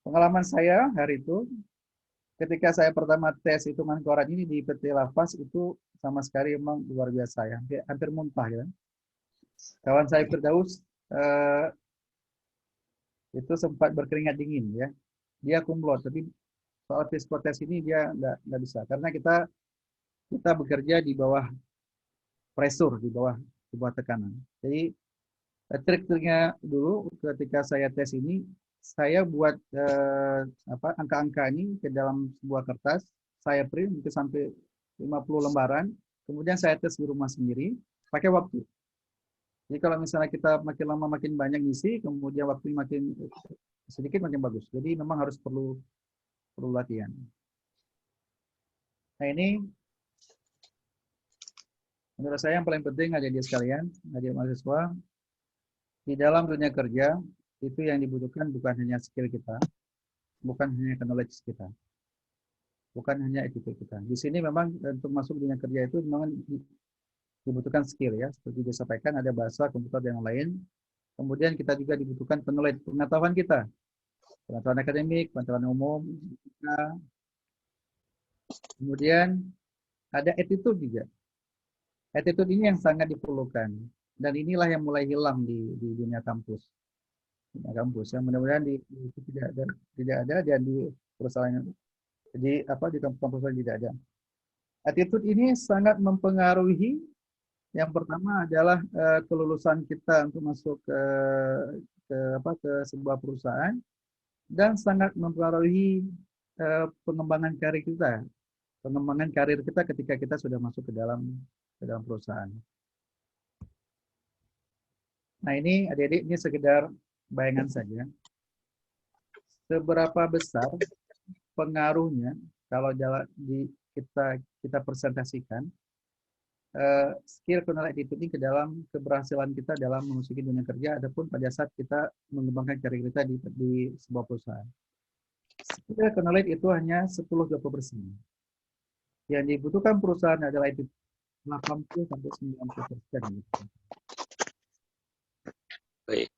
pengalaman saya hari itu, ketika saya pertama tes hitungan koran ini di PT Lapas itu sama sekali memang luar biasa ya, hampir muntah ya. Kawan saya Firdaus itu sempat berkeringat dingin ya. Dia kumlot, tapi soal psikotes ini dia nggak bisa karena kita bekerja di bawah pressure, di bawah tekanan. Jadi trik-triknya dulu ketika saya tes ini, saya buat angka-angka ini ke dalam sebuah kertas, saya print itu sampai 50 lembaran, kemudian saya tes di rumah sendiri, pakai waktu. Jadi kalau misalnya kita makin lama makin banyak ngisi, kemudian waktu makin sedikit makin bagus. Jadi memang harus perlu latihan. Nah ini menurut saya yang paling penting adik-adik sekalian, adik mahasiswa, di dalam dunia kerja itu yang dibutuhkan bukan hanya skill kita, bukan hanya knowledge kita, bukan hanya attitude kita. Di sini memang untuk masuk dunia kerja itu memang dibutuhkan skill ya, seperti disampaikan ada bahasa, komputer dan yang lain. Kemudian kita juga dibutuhkan pengetahuan kita, pengetahuan akademik, pengetahuan umum. Kemudian ada attitude juga. Attitude ini yang sangat diperlukan dan inilah yang mulai hilang di dunia kampus. Ya, mudah-mudahan tidak ada dan di perusahaan di kampus lain tidak ada. Attitude ini sangat mempengaruhi. Yang pertama adalah kelulusan kita untuk masuk ke sebuah perusahaan dan sangat mempengaruhi pengembangan karir kita pengembangan karir kita ketika kita sudah masuk ke dalam perusahaan. Nah ini adik-adik, ini sekedar bayangan saja. Seberapa besar pengaruhnya kalau kita presentasikan skill knowledge attitude ini ke dalam keberhasilan kita dalam memasuki dunia kerja ataupun pada saat kita mengembangkan karir kita di sebuah perusahaan. Skill knowledge itu hanya 10-20%. Yang dibutuhkan perusahaan adalah itu 80-90%. Baik.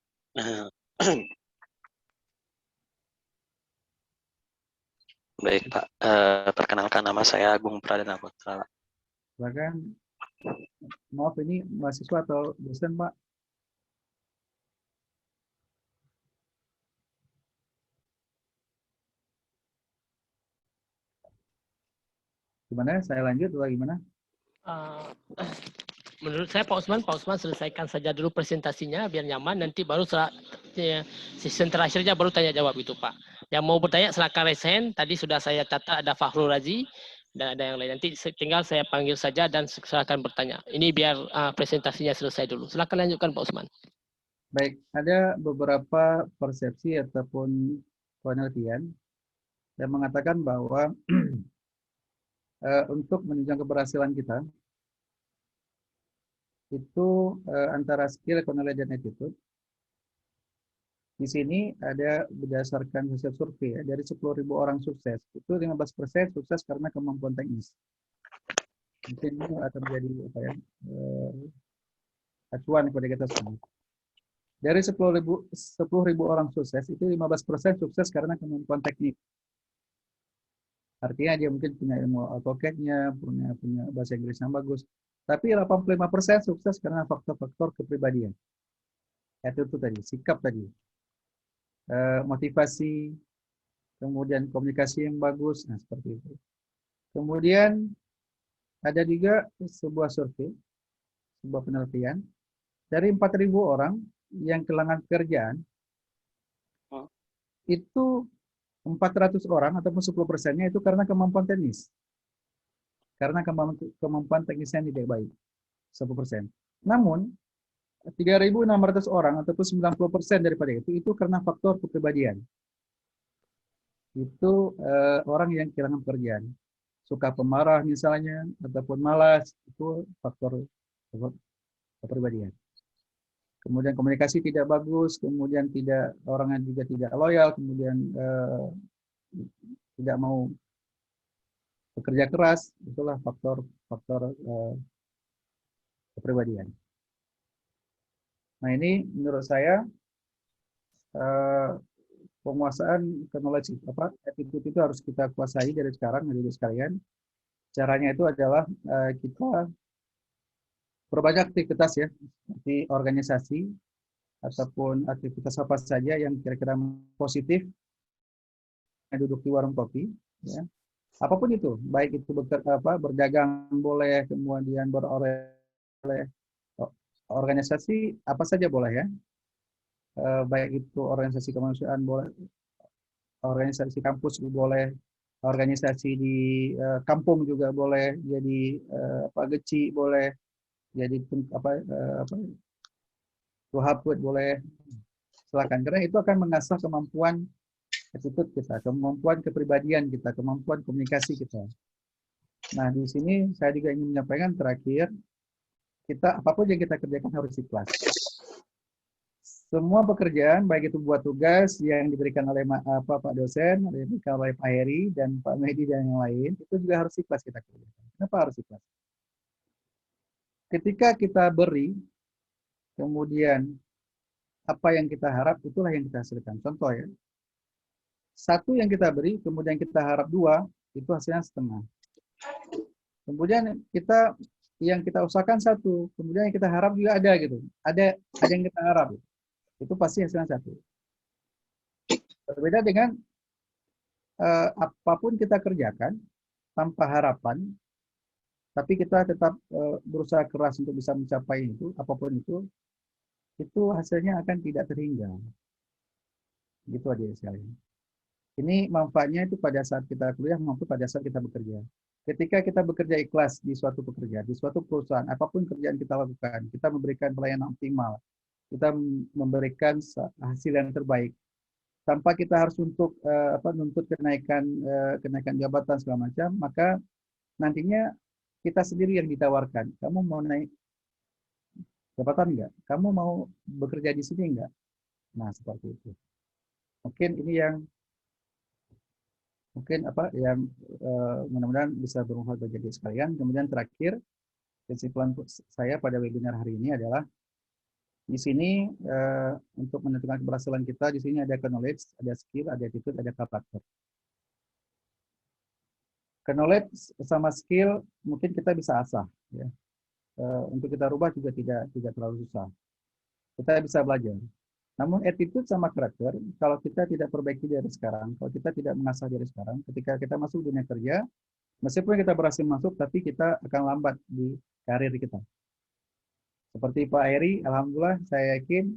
Baik Pak, perkenalkan nama saya Agung Pradana Putra. Bahkan, maaf ini mahasiswa atau dosen Pak? Gimana? Saya lanjut atau gimana? Menurut saya Pak Usman selesaikan saja dulu presentasinya biar nyaman, nanti baru season terakhirnya baru tanya jawab itu Pak. Yang mau bertanya silakan resen, tadi sudah saya catat ada Fahrul Razi dan ada yang lain. Nanti tinggal saya panggil saja dan silakan bertanya. Ini biar presentasinya selesai dulu. Silakan lanjutkan Pak Usman. Baik, ada beberapa persepsi ataupun penelitian yang mengatakan bahwa untuk menunjang keberhasilan kita itu antara skill, knowledge, dan attitude. Di sini ada berdasarkan hasil survei ya, dari 10.000 orang sukses, itu 15% sukses karena kemampuan teknis. Mungkin ini akan menjadi acuan kepada kita semua. Dari 10.000 orang sukses, itu 15% sukses karena kemampuan teknik. Artinya dia mungkin punya ilmu AutoCAD-nya, punya bahasa Inggris yang bagus. Tapi 85% sukses karena faktor-faktor kepribadian. Itu tadi, sikap tadi. Motivasi, kemudian komunikasi yang bagus, nah seperti itu. Kemudian ada juga sebuah survei, sebuah penelitian, dari 4.000 orang yang kehilangan pekerjaan, itu 400 orang ataupun 10%-nya itu karena kemampuan teknis. Karena kemampuan teknisnya tidak baik, 10%. Namun, 3.600 orang ataupun 90% daripada itu karena faktor kepribadian. Itu orang yang kehilangan pekerjaan. Suka pemarah misalnya, ataupun malas, itu faktor kepribadian. Kemudian komunikasi tidak bagus, kemudian orangnya juga tidak loyal, kemudian tidak mau bekerja keras, itulah faktor kepribadian. Nah ini menurut saya penguasaan knowledge attitude itu harus kita kuasai dari sekarang, adik-adik sekalian. Caranya itu adalah kita berbanyak aktivitas ya, seperti organisasi ataupun aktivitas apa saja yang kira-kira positif, duduk di warung kopi, ya. Apapun itu, baik itu berdagang boleh, kemudian organisasi apa saja boleh ya, baik itu organisasi kemanusiaan boleh, organisasi kampus boleh, organisasi di kampung juga boleh, jadi geci boleh, jadi tuhaput boleh, silakan, karena itu akan mengasah kemampuan attitude kita, kemampuan kepribadian kita, kemampuan komunikasi kita. Nah, di sini saya juga ingin menyampaikan terakhir, kita apapun yang kita kerjakan harus ikhlas. Semua pekerjaan, baik itu buat tugas yang diberikan oleh Pak dosen, diberikan oleh Pak Heri dan Pak Mehdi dan yang lain, itu juga harus ikhlas kita kerjakan. Kenapa harus ikhlas? Ketika kita beri, kemudian apa yang kita harap, itulah yang kita hasilkan. Contoh ya, satu yang kita beri, kemudian kita harap 2, itu hasilnya setengah. Kemudian yang kita usahakan 1, kemudian yang kita harap juga ada gitu. Ada yang kita harap. Itu pasti hasilnya 1. Berbeda dengan apapun kita kerjakan tanpa harapan, tapi kita tetap berusaha keras untuk bisa mencapai itu, apapun itu hasilnya akan tidak terhingga. Gitu aja sekalian. Ini manfaatnya itu pada saat kita kuliah maupun pada saat kita bekerja. Ketika kita bekerja ikhlas di suatu pekerjaan, di suatu perusahaan, apapun kerjaan kita lakukan, kita memberikan pelayanan optimal, kita memberikan hasil yang terbaik, tanpa kita harus nuntut kenaikan jabatan segala macam, maka nantinya kita sendiri yang ditawarkan. Kamu mau naik jabatan nggak? Kamu mau bekerja di sini nggak? Nah, seperti itu. Mungkin ini yang mudah-mudahan bisa bermanfaat bagi kita sekalian. Kemudian terakhir, kesimpulan saya pada webinar hari ini adalah di sini untuk menentukan keberhasilan kita, di sini ada knowledge, ada skill, ada attitude, ada karakter. Knowledge sama skill mungkin kita bisa asah, ya. Untuk kita rubah juga tidak terlalu susah. Kita bisa belajar. Namun attitude sama karakter, kalau kita tidak perbaiki dari sekarang, kalau kita tidak mengasah dari sekarang, ketika kita masuk dunia kerja, meskipun kita berhasil masuk, tapi kita akan lambat di karir kita. Seperti Pak Eri, alhamdulillah saya yakin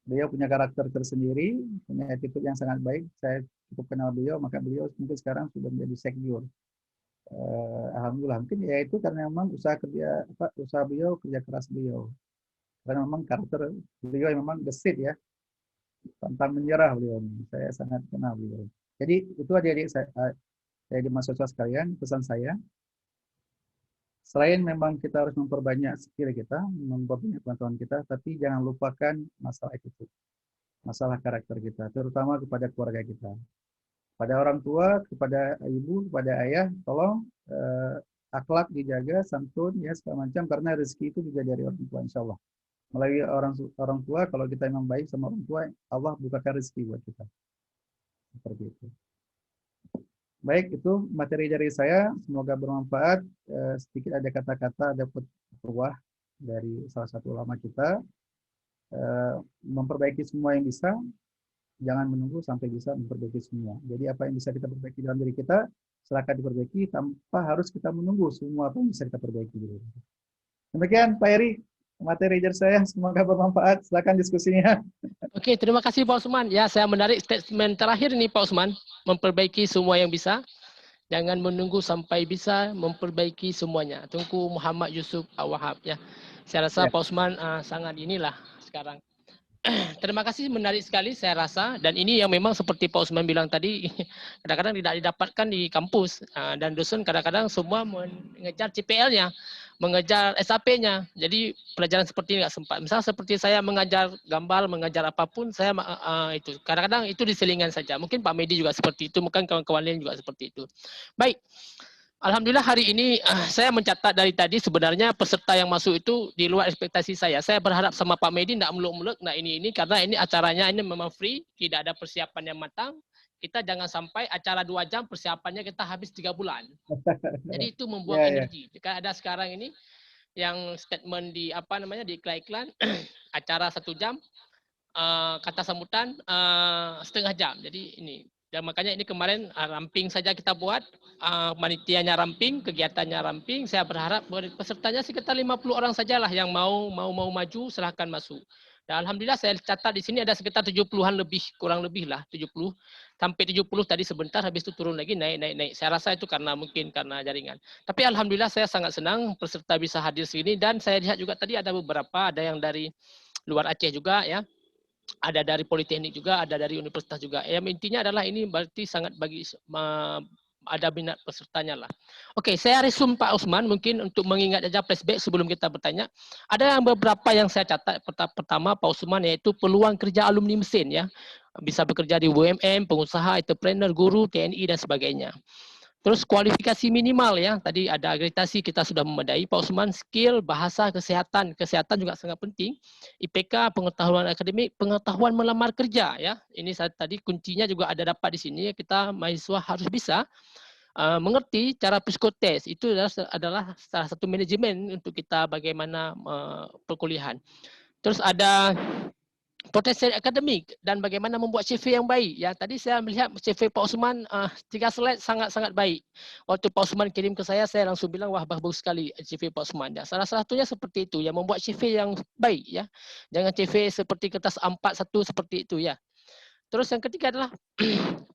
beliau punya karakter tersendiri, punya attitude yang sangat baik. Saya cukup kenal beliau, maka beliau mungkin sekarang sudah menjadi sekjur. Alhamdulillah, mungkin ya itu karena memang usaha beliau, kerja keras beliau. Karena memang karakter beliau yang memang gesit ya, pantang menyerah beliau. Saya sangat kenal beliau. Jadi itu adik-adik saya di mahasiswa sekalian, pesan saya. Selain memang kita harus memperbanyak skill kita, memperbanyak pengetahuan kita, tapi jangan lupakan masalah itu, masalah karakter kita, terutama kepada keluarga kita. Pada orang tua, kepada ibu, kepada ayah, tolong akhlak dijaga, santun, ya segala macam, karena rezeki itu juga dari orang tua, insya Allah. Melalui orang tua, kalau kita memang baik sama orang tua, Allah bukakan rezeki buat kita. Seperti itu. Baik, itu materi dari saya. Semoga bermanfaat. Sedikit ada kata-kata, ada petuah dari salah satu ulama kita. Memperbaiki semua yang bisa, jangan menunggu sampai bisa memperbaiki semua. Jadi apa yang bisa kita perbaiki dalam diri kita, silakan diperbaiki tanpa harus kita menunggu semua apa yang bisa kita perbaiki dulu. Demikian Pak Eri, materi dari saya, semoga bermanfaat. Silakan diskusinya. Oke, terima kasih Pak Usman. Ya, saya menarik statement terakhir ini Pak Usman, memperbaiki semua yang bisa. Jangan menunggu sampai bisa memperbaiki semuanya. Tunku Muhammad Yusuf Awahab ya. Saya rasa Pak Usman sangat inilah sekarang. Terima kasih, menarik sekali saya rasa, dan ini yang memang seperti Pak Usman bilang tadi, kadang-kadang tidak didapatkan di kampus, dan dosen kadang-kadang semua mengejar CPL-nya, mengejar SAP-nya, jadi pelajaran seperti ini nggak sempat. Misal seperti saya mengajar gambar, mengajar apapun, saya itu kadang-kadang itu diselingan saja. Mungkin Pak Medi juga seperti itu, mungkin kawan-kawan lain juga seperti itu. Baik. Alhamdulillah hari ini saya mencatat dari tadi sebenarnya peserta yang masuk itu di luar ekspektasi saya. Saya berharap sama Pak Medi tidak muluk-muluk, nah ini karena ini acaranya ini memang free, tidak ada persiapan yang matang. Kita jangan sampai acara 2 jam persiapannya kita habis 3 bulan. Jadi itu membuang energi. Jika ada sekarang ini yang statement di di iklan-iklan acara 1 jam, kata sambutan setengah jam. Jadi ini. Dan makanya ini kemarin ramping saja kita buat, manitianya ramping, kegiatannya ramping. Saya berharap pesertanya sekitar 50 orang sajalah yang mau maju, silahkan masuk. Dan alhamdulillah saya catat di sini ada sekitar 70-an lebih, kurang lebih lah 70 sampai 70 tadi sebentar, habis itu turun lagi naik. Saya rasa itu karena jaringan. Tapi alhamdulillah saya sangat senang peserta bisa hadir sini, dan saya lihat juga tadi ada beberapa, ada yang dari luar Aceh juga ya. Ada dari Politeknik juga, ada dari universitas juga. Yang intinya adalah ini berarti sangat ada minat pesertanya lah. Oke, saya resume Pak Usman mungkin untuk mengingat aja flashback sebelum kita bertanya. Ada yang beberapa yang saya catat. Pertama Pak Usman yaitu peluang kerja alumni mesin ya. Bisa bekerja di BUMN, pengusaha, entrepreneur, guru, TNI dan sebagainya. Terus kualifikasi minimal ya, tadi ada akreditasi kita sudah memadai. Pak Usman, skill, bahasa, kesehatan juga sangat penting. IPK, pengetahuan akademik, pengetahuan melamar kerja ya. Ini tadi kuncinya juga ada dapat di sini. Kita mahasiswa harus bisa mengerti cara psikotes. Itu adalah salah satu manajemen untuk kita bagaimana perkuliahan. Terus ada potensi akademik dan bagaimana membuat CV yang baik. Ya, tadi saya melihat CV Pak Usman 3 slide sangat baik. Waktu Pak Usman kirim ke saya langsung bilang wah bagus sekali CV Pak Usman. Ya, salah satunya seperti itu, yang membuat CV yang baik ya. Jangan CV seperti kertas A4 satu seperti itu ya. Terus yang ketiga adalah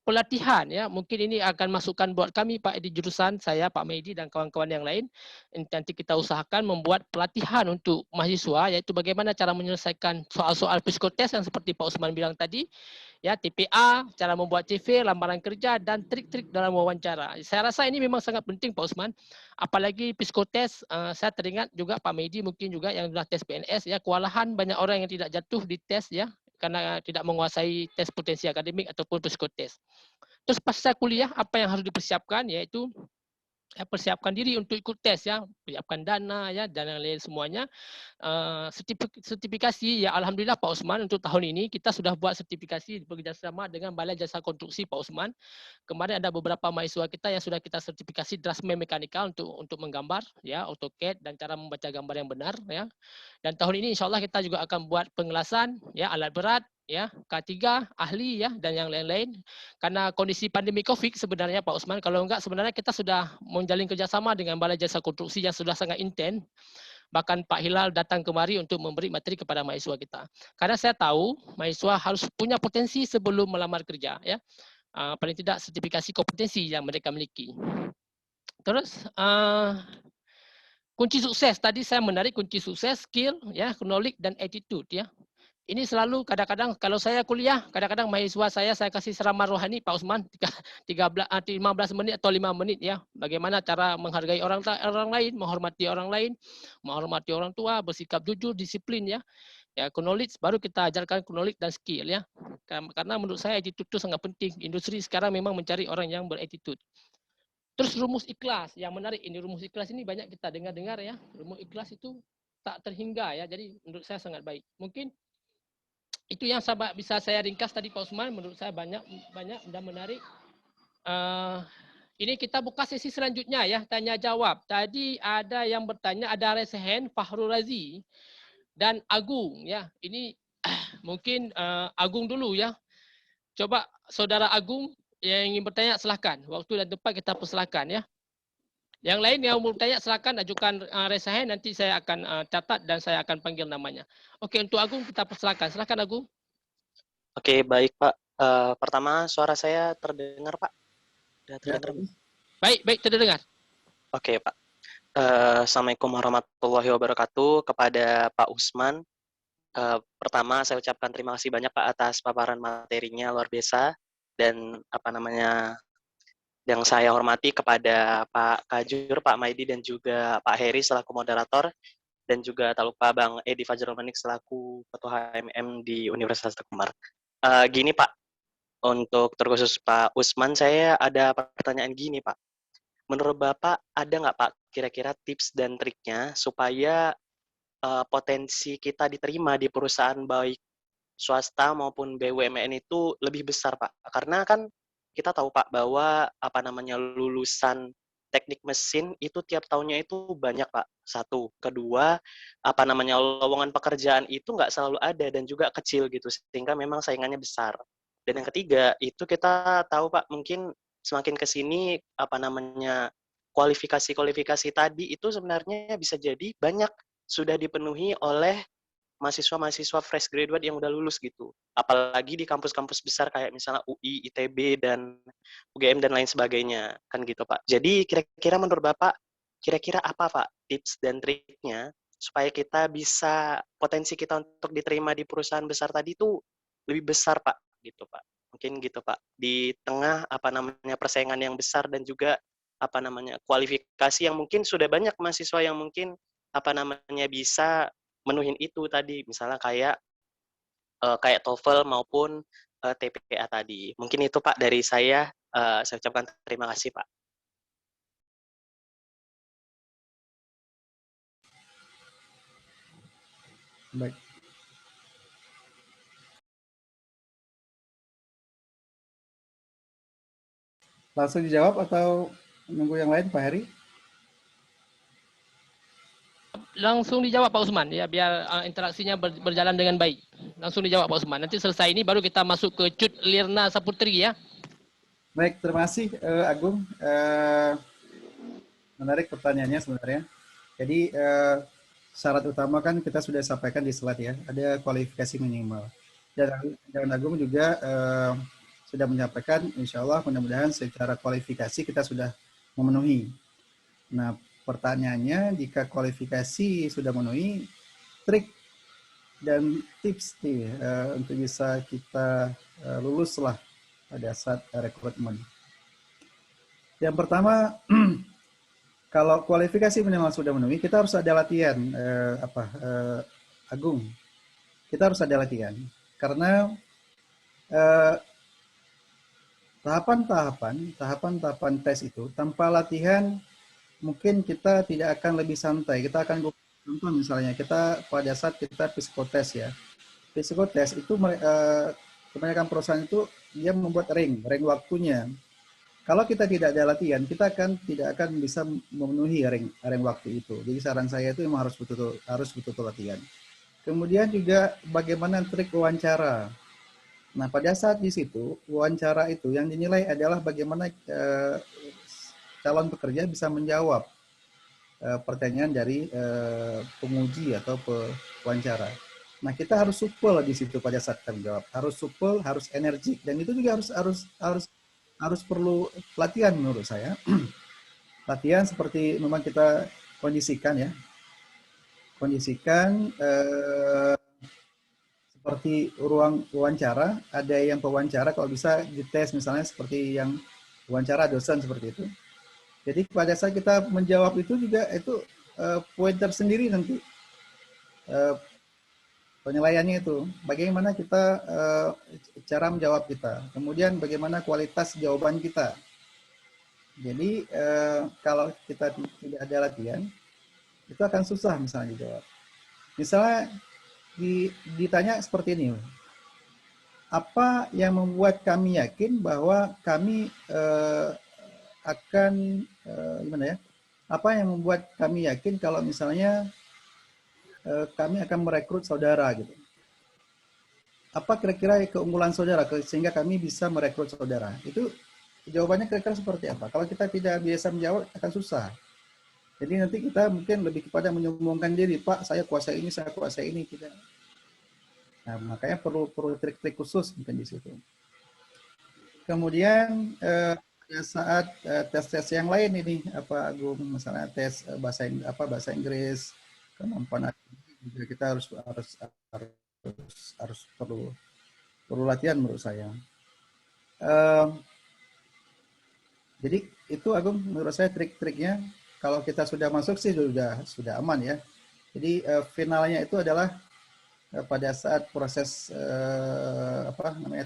pelatihan ya. Mungkin ini akan masukan buat kami Pak di jurusan saya, Pak Mehdi dan kawan-kawan yang lain. Nanti kita usahakan membuat pelatihan untuk mahasiswa, yaitu bagaimana cara menyelesaikan soal-soal psikotes yang seperti Pak Usman bilang tadi, ya TPA, cara membuat CV, lamaran kerja dan trik-trik dalam wawancara. Saya rasa ini memang sangat penting Pak Usman. Apalagi psikotes, saya teringat juga Pak Mehdi mungkin juga yang sudah tes PNS ya, kewalahan banyak orang yang tidak jatuh di tes ya, karena tidak menguasai tes potensi akademik ataupun psikotes. Terus pas saya kuliah, apa yang harus dipersiapkan yaitu persiapkan diri untuk ikut tes ya, persiapkan dana ya dan lain-lain semuanya. Sertifikasi ya, alhamdulillah Pak Usman untuk tahun ini kita sudah buat sertifikasi bekerjasama dengan Balai Jasa Konstruksi Pak Usman. Kemarin ada beberapa mahasiswa kita yang sudah kita sertifikasi draftsman mekanikal untuk menggambar ya, AutoCAD dan cara membaca gambar yang benar ya. Dan tahun ini insya Allah kita juga akan buat pengelasan ya, alat berat ya, K3 ahli ya dan yang lain-lain. Karena kondisi pandemi Covid sebenarnya Pak Usman, kalau enggak sebenarnya kita sudah menjalin kerjasama dengan Balai Jasa Konstruksi yang sudah sangat intens. Bahkan Pak Hilal datang kemari untuk memberi materi kepada mahasiswa kita. Karena saya tahu mahasiswa harus punya potensi sebelum melamar kerja ya. Paling tidak sertifikasi kompetensi yang mereka miliki. Terus kunci sukses tadi saya menarik kunci sukses, skill ya, knowledge dan attitude ya. Ini selalu kadang-kadang kalau saya kuliah, kadang-kadang mahasiswa saya kasih ceramah rohani Pak Usman 15 menit atau 5 menit ya. Bagaimana cara menghargai orang lain, menghormati orang tua, bersikap jujur, disiplin ya. Ya, knowledge baru kita ajarkan knowledge dan skill ya. Karena menurut saya attitude itu sangat penting. Industri sekarang memang mencari orang yang berattitude. Terus rumus ikhlas, yang menarik ini rumus ikhlas ini banyak kita dengar-dengar ya. Rumus ikhlas itu tak terhingga ya. Jadi menurut saya sangat baik. Mungkin itu yang bisa saya ringkas tadi Pak Usman, menurut saya banyak dan menarik. Ini kita buka sesi selanjutnya ya, tanya jawab. Tadi ada yang bertanya, ada raise hand, Fahrul Razi dan Agung ya. Ini mungkin Agung dulu ya. Coba saudara Agung yang ingin bertanya silahkan. Waktu dan tempat kita persilakan ya. Yang lain yang mau bertanya silakan ajukan raise hand, nanti saya akan catat dan saya akan panggil namanya. Oke, untuk Agung kita persilakan. Silakan Agung. Oke, baik Pak. Pertama suara saya terdengar Pak? Sudah terdengar? Baik, terdengar. Oke Pak. Assalamualaikum warahmatullahi wabarakatuh kepada Pak Usman. Pertama saya ucapkan terima kasih banyak Pak atas paparan materinya luar biasa, dan yang saya hormati kepada Pak Kajur, Pak Maidi dan juga Pak Heri selaku moderator, dan juga tak lupa Bang Edi Fajrul Manik selaku Ketua HMM di Universitas Teguh. Gini Pak, untuk terkhusus Pak Usman, saya ada pertanyaan gini Pak. Menurut Bapak ada nggak Pak kira-kira tips dan triknya supaya potensi kita diterima di perusahaan baik swasta maupun BUMN itu lebih besar Pak? Karena kan kita tahu Pak bahwa lulusan teknik mesin itu tiap tahunnya itu banyak Pak. Satu, kedua lowongan pekerjaan itu nggak selalu ada dan juga kecil gitu, sehingga memang saingannya besar. Dan yang ketiga itu kita tahu Pak, mungkin semakin ke sini kualifikasi tadi itu sebenarnya bisa jadi banyak sudah dipenuhi oleh mahasiswa-mahasiswa fresh graduate yang udah lulus gitu. Apalagi di kampus-kampus besar kayak misalnya UI, ITB, dan UGM, dan lain sebagainya. Kan gitu, Pak. Jadi kira-kira menurut Bapak, kira-kira apa, Pak, tips dan triknya supaya kita bisa, potensi kita untuk diterima di perusahaan besar tadi itu lebih besar, Pak. Gitu, Pak. Mungkin gitu, Pak. Di tengah, persaingan yang besar dan juga, kualifikasi yang mungkin sudah banyak mahasiswa yang mungkin, bisa menuhin itu tadi, misalnya kayak TOEFL maupun TPA tadi. Mungkin itu Pak dari saya ucapkan terima kasih Pak. Baik. Langsung dijawab atau menunggu yang lain Pak Heri? Langsung dijawab Pak Usman ya, biar interaksinya berjalan dengan baik. Langsung dijawab Pak Usman. Nanti selesai ini baru kita masuk ke Cut Lirna Saputri ya. Baik, terima kasih Agung. Menarik pertanyaannya sebenarnya. Jadi syarat utama kan kita sudah sampaikan di slide ya, ada kualifikasi minimal. Dan Agung juga sudah menyampaikan, insya Allah mudah-mudahan secara kualifikasi kita sudah memenuhi. Nah, pertanyaannya, jika kualifikasi sudah memenuhi, trik dan tips nih untuk bisa kita lulus lah pada saat rekrutmen. Yang pertama, kalau kualifikasi memang sudah memenuhi, kita harus ada latihan, Agung. Kita harus ada latihan, karena tahapan-tahapan tes itu tanpa latihan mungkin kita tidak akan lebih santai. Kita akan contoh misalnya kita pada saat kita psikotes ya. Psikotes itu kebanyakan perusahaan itu dia membuat ring waktunya. Kalau kita tidak ada latihan, kita tidak akan bisa memenuhi ring waktu itu. Jadi saran saya itu memang harus betul-betul latihan. Kemudian juga bagaimana trik wawancara. Nah, pada saat di situ, wawancara itu yang dinilai adalah bagaimana calon pekerja bisa menjawab pertanyaan dari penguji atau pewawancara. Nah, kita harus supel di situ pada saat kita menjawab. Harus supel, harus energik, dan itu juga harus perlu latihan menurut saya. Latihan seperti memang kita kondisikan ya. Kondisikan seperti ruang wawancara, ada yang pewawancara kalau bisa dites misalnya seperti yang wawancara dosen seperti itu. Jadi pada saat kita menjawab itu juga itu poin tersendiri nanti penilaiannya itu bagaimana kita cara menjawab kita, kemudian bagaimana kualitas jawaban kita. Jadi kalau kita tidak ada latihan itu akan susah misalnya dijawab. Misalnya ditanya seperti ini, apa yang membuat kami yakin bahwa kami akan gimana ya? Apa yang membuat kami yakin kalau misalnya kami akan merekrut saudara gitu? Apa kira-kira keunggulan saudara sehingga kami bisa merekrut saudara? Itu jawabannya kira-kira seperti apa? Kalau kita tidak biasa menjawab akan susah. Jadi nanti kita mungkin lebih kepada menyombongkan diri, Pak, saya kuasai ini, kita. Nah, makanya perlu trik-trik khusus mungkin di situ. Kemudian pada saat tes-tes yang lain ini, Agung, misalnya tes bahasa Inggris, kemampuan juga kita harus perlu latihan menurut saya. Jadi itu Agung menurut saya trik-triknya. Kalau kita sudah masuk sih sudah aman ya. Jadi finalnya itu adalah pada saat proses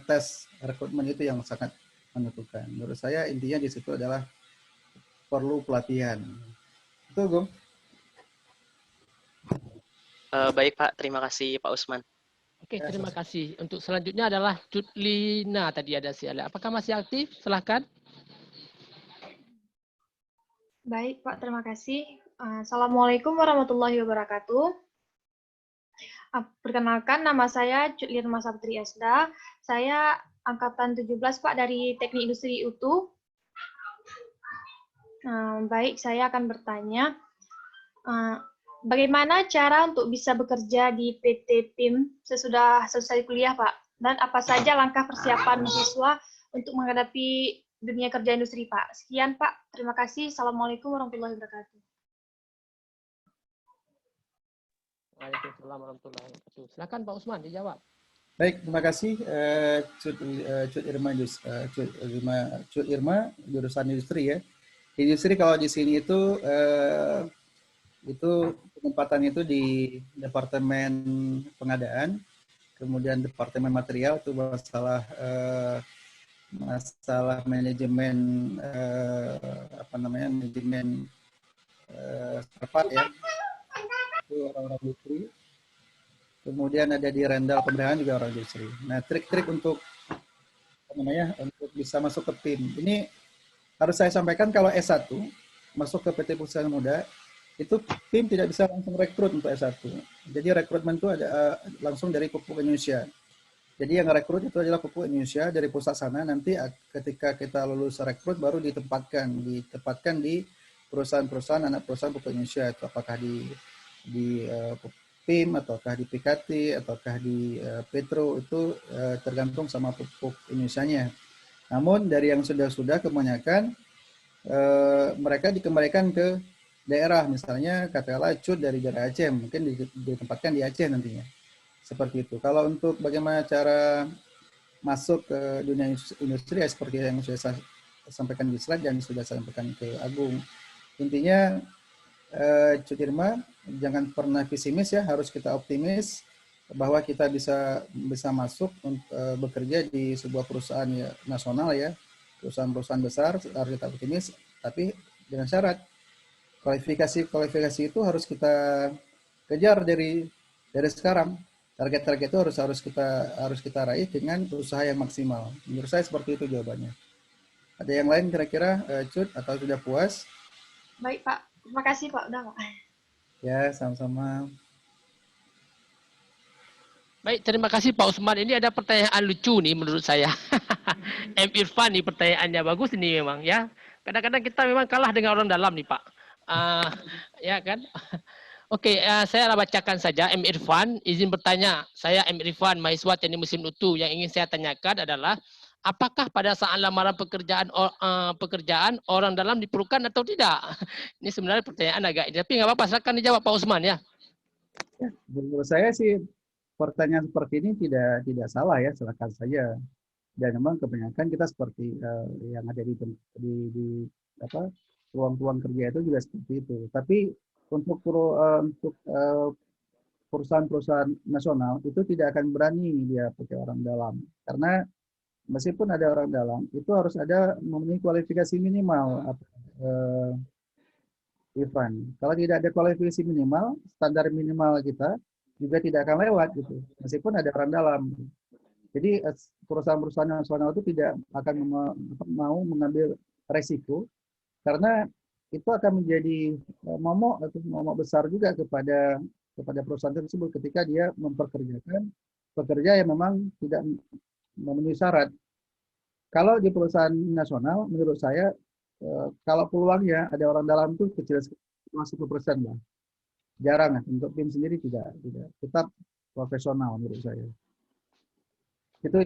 tes rekrutmen itu yang sangat menentukan. Menurut saya intinya di situ adalah perlu pelatihan. Itu Agung. Baik Pak, terima kasih Pak Usman. Oke, terima kasih. Untuk selanjutnya adalah Cutlina tadi ada siala. Apakah masih aktif? Silahkan. Baik, Pak, terima kasih. Assalamualaikum warahmatullahi wabarakatuh. Perkenalkan, nama saya Cutlirma Sabtri Esda. Saya angkatan 17, Pak, dari Teknik Industri UTU. Baik, saya akan bertanya, bagaimana cara untuk bisa bekerja di PT PIM sesudah selesai kuliah, Pak? Dan apa saja langkah persiapan mahasiswa untuk menghadapi dunia kerja industri, Pak? Sekian, Pak. Terima kasih. Assalamualaikum warahmatullahi wabarakatuh. Waalaikumsalam warahmatullahi wabarakatuh. Silakan Pak Usman dijawab. Baik, terima kasih Cut Irma jurusan industri ya. Industri kalau di sini itu penempatan itu di Departemen Pengadaan, kemudian Departemen Material itu masalah manajemen manajemen spare ya, itu orang-orang industri. Kemudian ada di Rendal Pemerintahan juga orang industri. Nah, trik-trik untuk untuk bisa masuk ke PIM ini harus saya sampaikan, kalau S1 masuk ke PT Pusat Muda itu PIM tidak bisa langsung rekrut untuk S1. Jadi rekrutmen itu ada langsung dari Pupuk Indonesia. Jadi yang rekrut itu adalah Pupuk Indonesia dari pusat sana. Nanti ketika kita lulus rekrut baru ditempatkan di perusahaan-perusahaan anak perusahaan Pupuk Indonesia, itu apakah di PIM ataukah di PKT ataukah di Petro itu tergantung sama pupuk Indonesianya. Namun dari yang sudah kebanyakan mereka dikembalikan ke daerah, misalnya katakanlah cut dari daerah Aceh, mungkin ditempatkan di Aceh nantinya. Seperti itu. Kalau untuk bagaimana cara masuk ke dunia industri ya seperti yang sudah saya sampaikan di slide dan sudah saya sampaikan ke Agung. Intinya Cut Irma, jangan pernah pesimis ya, harus kita optimis bahwa kita bisa masuk bekerja di sebuah perusahaan ya, nasional ya, perusahaan besar, harus kita optimis, tapi dengan syarat kualifikasi itu harus kita kejar dari sekarang. Target-target itu harus kita raih dengan usaha yang maksimal. Menurut saya seperti itu jawabannya. Ada yang lain kira-kira, Cut, atau sudah puas? Baik, Pak. Terima kasih, Pak. Udah, Pak. Ya, sama-sama. Baik, terima kasih Pak Usman. Ini ada pertanyaan lucu nih menurut saya. M. Irfan nih pertanyaannya bagus nih memang ya. Kadang-kadang kita memang kalah dengan orang dalam nih Pak. Ya kan? Oke, saya bacakan saja. M. Irfan izin bertanya. Saya M. Irfan, mahasiswa Teknik Mesin Utu. Yang ingin saya tanyakan adalah apakah pada saat lamaran pekerjaan orang dalam diperlukan atau tidak? Ini sebenarnya pertanyaan agak ini, tapi nggak apa-apa. Silakan dijawab Pak Usman ya. Menurut saya sih pertanyaan seperti ini tidak salah ya, silakan saja. Dan memang kebanyakan kita seperti yang ada di ruang-ruang kerja itu juga seperti itu. Tapi untuk perusahaan-perusahaan nasional itu tidak akan berani dia pakai orang dalam, karena meskipun ada orang dalam itu harus ada memenuhi kualifikasi minimal. Ivan, kalau tidak ada kualifikasi minimal, standar minimal kita juga tidak akan lewat gitu, meskipun ada orang dalam. Jadi perusahaan-perusahaan nasional itu tidak akan mau mengambil resiko, karena itu akan menjadi momok besar juga kepada perusahaan tersebut ketika dia memperkerjakan pekerja yang memang tidak memenuhi syarat. Kalau di perusahaan nasional, menurut saya kalau peluangnya ada orang dalam itu kecil, 10% lah. Jarang, untuk tim sendiri tidak. Tetap profesional menurut saya. Itu.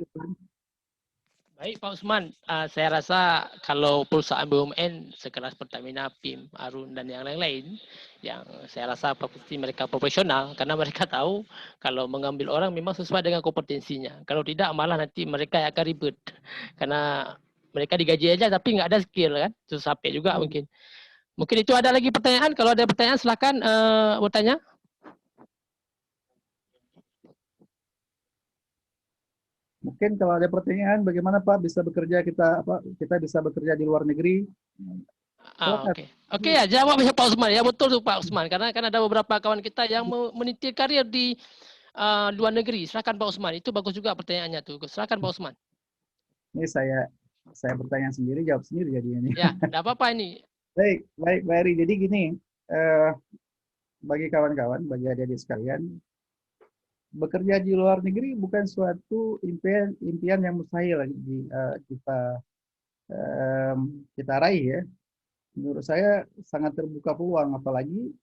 Baik Pak Usman, saya rasa kalau perusahaan BUMN sekelas Pertamina, PIM, Arun, dan yang lain-lain, yang saya rasa pasti mereka profesional, karena mereka tahu kalau mengambil orang memang sesuai dengan kompetensinya. Kalau tidak, malah nanti mereka akan ribet. Karena mereka digaji aja tapi nggak ada skill kan, itu sampai juga mungkin. Mungkin itu ada lagi pertanyaan, kalau ada pertanyaan silakan bertanya. Mungkin kalau ada pertanyaan, bagaimana Pak bisa bekerja kita bisa bekerja di luar negeri? Oke ya, jawab ya Pak Usman ya, betul tuh Pak Usman, karena kan ada beberapa kawan kita yang meniti karir di luar negeri. Silakan Pak Usman, itu bagus juga pertanyaannya tuh. Silakan Pak Usman. Ini saya bertanya sendiri, jawab sendiri jadinya. Ya, tidak apa-apa ini. Baik Pak Heri. Jadi gini, bagi kawan-kawan, bagi adik-adik sekalian, bekerja di luar negeri bukan suatu impian yang mustahil kita raih ya. Menurut saya sangat terbuka peluang, apalagi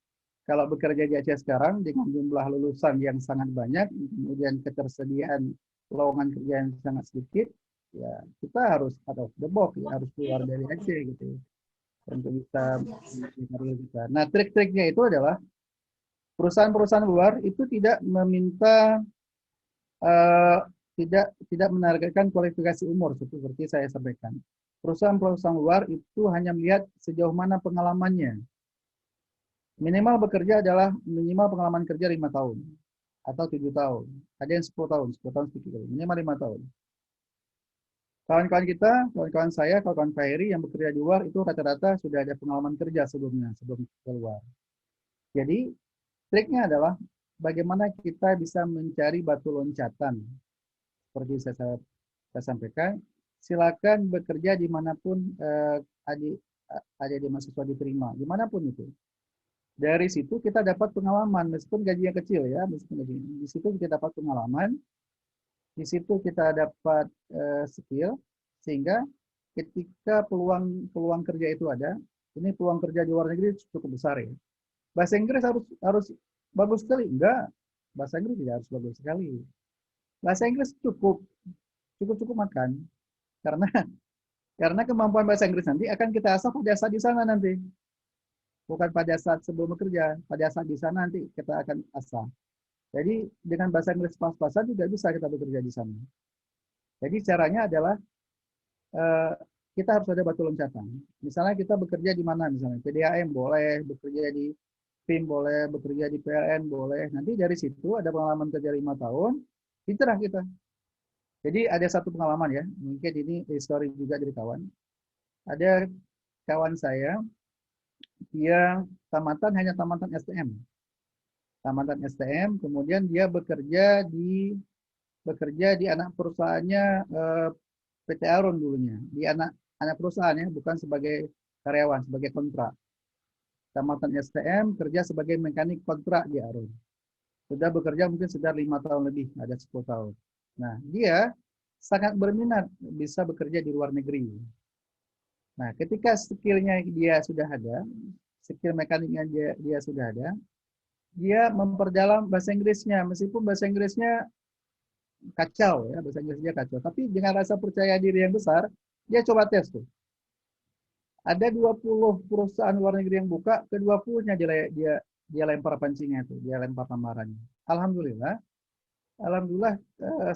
kalau bekerja di Aceh sekarang dengan jumlah lulusan yang sangat banyak, kemudian ketersediaan lowongan kerja yang sangat sedikit, ya kita harus out of the box, ya, harus keluar dari Aceh gitu untuk bisa mencari kita. Nah, trik-triknya itu adalah perusahaan-perusahaan luar itu tidak meminta tidak menargetkan kualifikasi umur seperti saya sampaikan. Perusahaan-perusahaan luar itu hanya melihat sejauh mana pengalamannya. Minimal bekerja adalah minimal pengalaman kerja 5 tahun atau 7 tahun. Ada yang 10 tahun sedikit, minimal 5 tahun. Kawan-kawan saya, kawan-kawan Pak Heri yang bekerja di luar itu rata-rata sudah ada pengalaman kerja sebelum keluar. Jadi triknya adalah bagaimana kita bisa mencari batu loncatan. Seperti saya sampaikan, silakan bekerja dimanapun adik mahasiswa diterima, dimanapun itu. Dari situ kita dapat pengalaman, meskipun gajinya kecil ya, di situ kita dapat pengalaman, di situ kita dapat skill, sehingga ketika peluang kerja itu ada, ini peluang kerja di luar negeri cukup besar ya. Bahasa Inggris harus bagus sekali, enggak. Bahasa Inggris tidak harus bagus sekali. Bahasa Inggris cukup makan. Karena kemampuan bahasa Inggris nanti akan kita asah pada saat di sana nanti. Bukan pada saat sebelum bekerja, pada saat di sana nanti kita akan asah. Jadi dengan bahasa Inggris pas-pasan juga bisa kita bekerja di sana. Jadi caranya adalah kita harus ada batu loncatan. Misalnya kita bekerja di mana, misalnya PDAM boleh, bekerja di PIM boleh, bekerja di PLN boleh. Nanti dari situ ada pengalaman kerja 5 tahun, pinterlah kita. Jadi ada satu pengalaman ya, mungkin ini histori juga dari kawan. Ada kawan saya yang hanya tamatan STM. Tamatan STM, kemudian dia bekerja di anak perusahaannya PT Aron dulunya, di anak perusahaannya, bukan sebagai karyawan, sebagai kontrak. Tamatan STM, kerja sebagai mekanik kontrak di Aron. Sudah bekerja mungkin sudah 5 tahun lebih, ada 10 tahun. Nah, dia sangat berminat bisa bekerja di luar negeri. Nah, ketika skillnya dia sudah ada, skill mekaniknya dia sudah ada, dia memperdalam bahasa Inggrisnya, meskipun bahasa Inggrisnya kacau ya, bahasa Inggrisnya kacau, tapi dengan rasa percaya diri yang besar, dia coba tes tuh. Ada 20 perusahaan luar negeri yang buka, ke-20-nya dia lempar pancingnya itu, dia lempar lamarannya. Alhamdulillah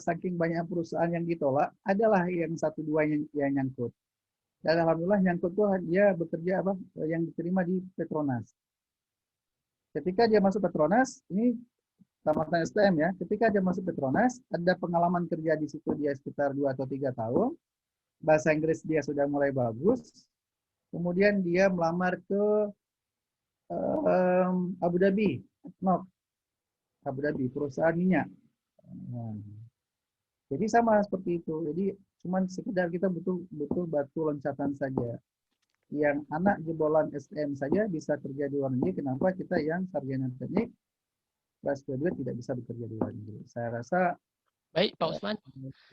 saking banyak perusahaan yang ditolak, adalah yang 1-2 yang nyangkut. Dan alhamdulillah nyangkut tuh dia bekerja yang diterima di Petronas. Ketika dia masuk Petronas, ini tamatan STM ya, ketika dia masuk Petronas, ada pengalaman kerja di situ dia sekitar 2 atau 3 tahun, bahasa Inggris dia sudah mulai bagus, kemudian dia melamar ke Abu Dhabi, Abu Dhabi, perusahaan minyak. Jadi sama seperti itu. Jadi cuman sekedar kita butuh batu loncatan saja. Yang anak jebolan STM saja bisa kerja di luar negeri. Kenapa kita yang sarjana teknik plus graduate tidak bisa bekerja di luar negeri? Saya rasa. Baik, Pak Usman.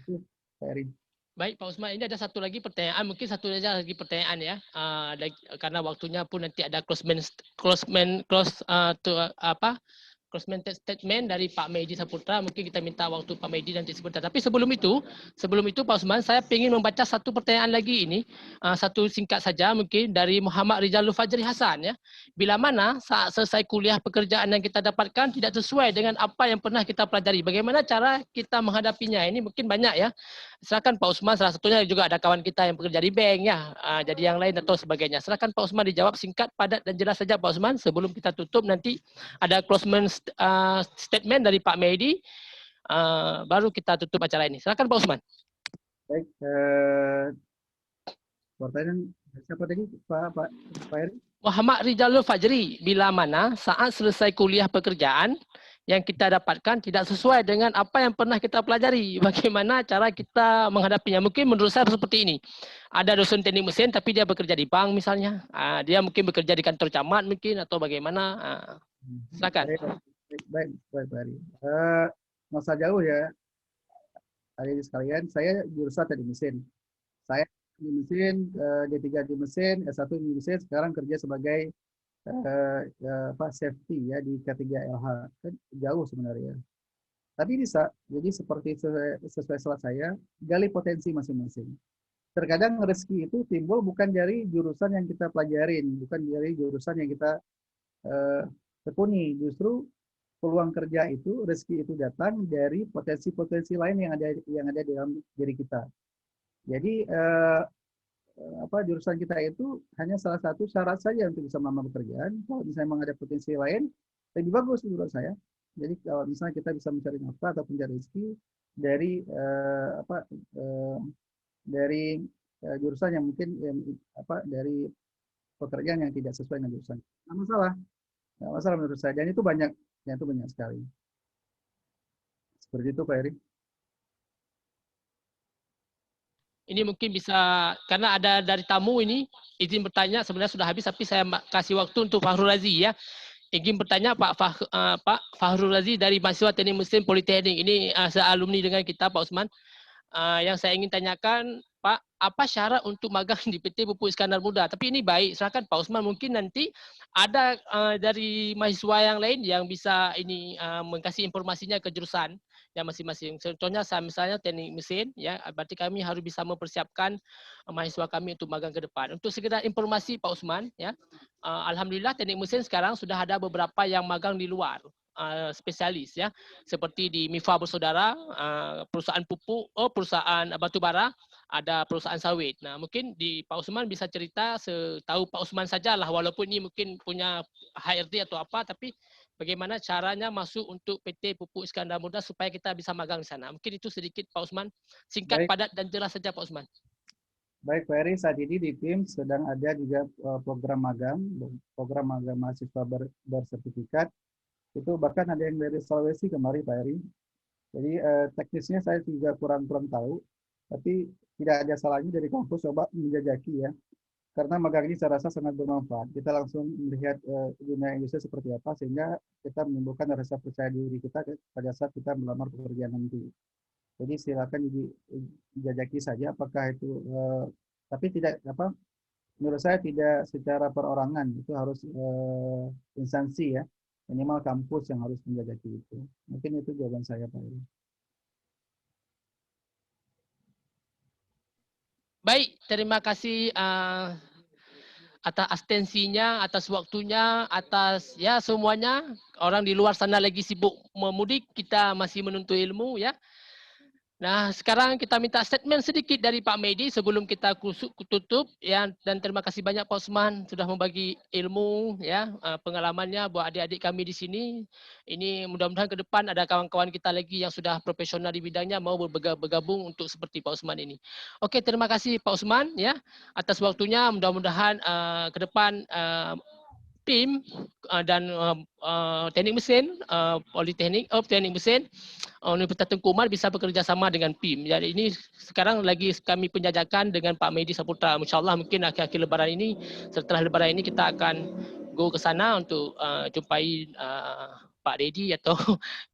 Itu Pak Erin. Baik, Pak Usman. Ini ada satu lagi pertanyaan, mungkin satu saja lagi pertanyaan ya, karena waktunya pun nanti ada closing statement dari Pak Mehdi Saputra. Mungkin kita minta waktu Pak Mehdi nanti sebentar. Tapi sebelum itu Pak Usman, saya ingin membaca satu pertanyaan lagi ini, satu singkat saja mungkin dari Muhammad Rizalul Fajri Hasan ya. Bila mana saat selesai kuliah pekerjaan yang kita dapatkan tidak sesuai dengan apa yang pernah kita pelajari, bagaimana cara kita menghadapinya? Ini mungkin banyak ya. Silakan Pak Usman, salah satunya juga ada kawan kita yang bekerja di bank ya, jadi yang lain atau sebagainya. Silakan Pak Usman dijawab singkat, padat dan jelas saja Pak Usman. Sebelum kita tutup nanti ada closing statement dari Pak Mehdi, baru kita tutup acara ini. Silakan Pak Usman. Baik, pertanyaan siapa tadi Pak Eri? Muhammad Rizalul Fajri, bila mana saat selesai kuliah pekerjaan yang kita dapatkan tidak sesuai dengan apa yang pernah kita pelajari, bagaimana cara kita menghadapinya? Mungkin menurut saya seperti ini. Ada dosen teknik mesin tapi dia bekerja di bank misalnya, dia mungkin bekerja di kantor camat mungkin atau bagaimana. Silakan. Baik Pak Eri. Masa jauh ya, adik sekalian, saya jurusan teknik mesin. Saya di mesin, D3 di mesin, S1 di mesin, sekarang kerja sebagai safety ya di K3LH. Kan jauh sebenarnya. Tapi bisa, jadi seperti sesuai salah saya, gali potensi masing-masing. Terkadang rezeki itu timbul bukan dari jurusan yang kita pelajarin, bukan dari jurusan yang kita tekuni. Justru peluang kerja itu, rezeki itu datang dari potensi-potensi lain yang ada di dalam diri kita. Jadi jurusan kita itu hanya salah satu syarat saja untuk bisa melamar pekerjaan. Kalau misalnya memang ada potensi lain, lebih bagus menurut saya. Jadi kalau misalnya kita bisa mencari nafkah atau mencari rezeki dari jurusan yang mungkin dari pekerjaan yang tidak sesuai dengan jurusan, nggak masalah menurut saya. Dan itu banyak sekali. Seperti itu Pak Eri. Ini mungkin bisa, karena ada dari tamu ini, izin bertanya, sebenarnya sudah habis, tapi saya kasih waktu untuk Fahrul Razi ya. Izin bertanya Pak Fahrul Razi dari mahasiswa Teknik Mesin Politeknik, ini sealumni dengan kita Pak Usman. Yang saya ingin tanyakan, Pak, apa syarat untuk magang di PT Pupuk Iskandar Muda? Tapi ini baik, silakan Pak Usman, mungkin nanti ada dari mahasiswa yang lain yang bisa ini mengkasih informasinya ke jurusan yang masing-masing. Contohnya misalnya teknik mesin, ya, berarti kami harus bisa mempersiapkan mahasiswa kami untuk magang ke depan. Untuk sekedar informasi Pak Usman, ya, alhamdulillah teknik mesin sekarang sudah ada beberapa yang magang di luar. Spesialis, ya, seperti di MIFA Bersaudara, perusahaan pupuk, perusahaan batubara, ada perusahaan sawit. Nah, mungkin di Pak Usman bisa cerita setahu Pak Usman sajalah, walaupun ini mungkin punya HRD atau apa, tapi bagaimana caranya masuk untuk PT Pupuk Iskandar Muda supaya kita bisa magang di sana. Mungkin itu sedikit Pak Usman, singkat, Baik. padat dan jelas saja Pak Usman. Baik, Pak Heri, saat ini di PIM sedang ada juga program magang mahasiswa bersertifikat. Itu bahkan ada yang dari Sulawesi kemarin, Pak Heri. Jadi teknisnya saya juga kurang tahu, tapi tidak ada salahnya dari kampus coba menjajaki, ya. Karena magang ini saya rasa sangat bermanfaat. Kita langsung melihat dunia industri seperti apa, sehingga kita menimbulkan rasa percaya diri kita pada saat kita melamar pekerjaan nanti. Jadi silakan dijajaki saja apakah itu, tapi tidak menurut saya tidak secara perorangan, itu harus instansi, ya. Minimal kampus yang harus menjajaki itu. Mungkin itu jawaban saya, Pak Heri. Baik, terima kasih atas atensinya, atas waktunya, atas ya semuanya. Orang di luar sana lagi sibuk memudik, kita masih menuntut ilmu, ya. Nah, sekarang kita minta statement sedikit dari Pak Medi sebelum kita tutup, ya. Dan terima kasih banyak Pak Usman sudah membagi ilmu, ya, pengalamannya buat adik-adik kami di sini. Ini mudah-mudahan ke depan ada kawan-kawan kita lagi yang sudah profesional di bidangnya mau bergabung untuk seperti Pak Usman ini. Oke, terima kasih Pak Usman, ya, atas waktunya. Mudah-mudahan ke depan PIM dan teknik mesin, Politeknik teknik mesin, Universitas Tengku Umar bisa bekerja sama dengan PIM. Jadi ini sekarang lagi kami penjajakan dengan Pak Medi Saputra. InsyaAllah mungkin akhir-akhir lebaran ini, setelah lebaran ini kita akan go ke sana untuk jumpai Pak Dedi atau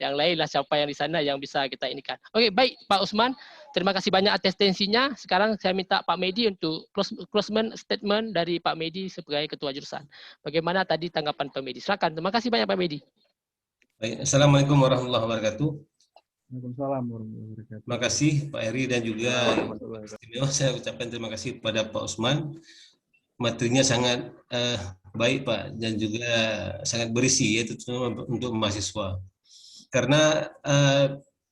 yang lain lah, siapa yang di sana yang bisa kita inikan. Oke, baik Pak Usman, terima kasih banyak atas atensinya. Sekarang saya minta Pak Medi untuk closing statement dari Pak Medi sebagai Ketua Jurusan. Bagaimana tadi tanggapan Pak Medi? Silakan. Terima kasih banyak Pak Medi. Baik, Assalamualaikum warahmatullahi wabarakatuh. Waalaikumsalam warahmatullahi wabarakatuh. Terima kasih Pak Heri dan juga istimewa saya ucapkan terima kasih kepada Pak Usman. Materinya sangat baik Pak, dan juga sangat berisi, yaitu untuk mahasiswa. Karena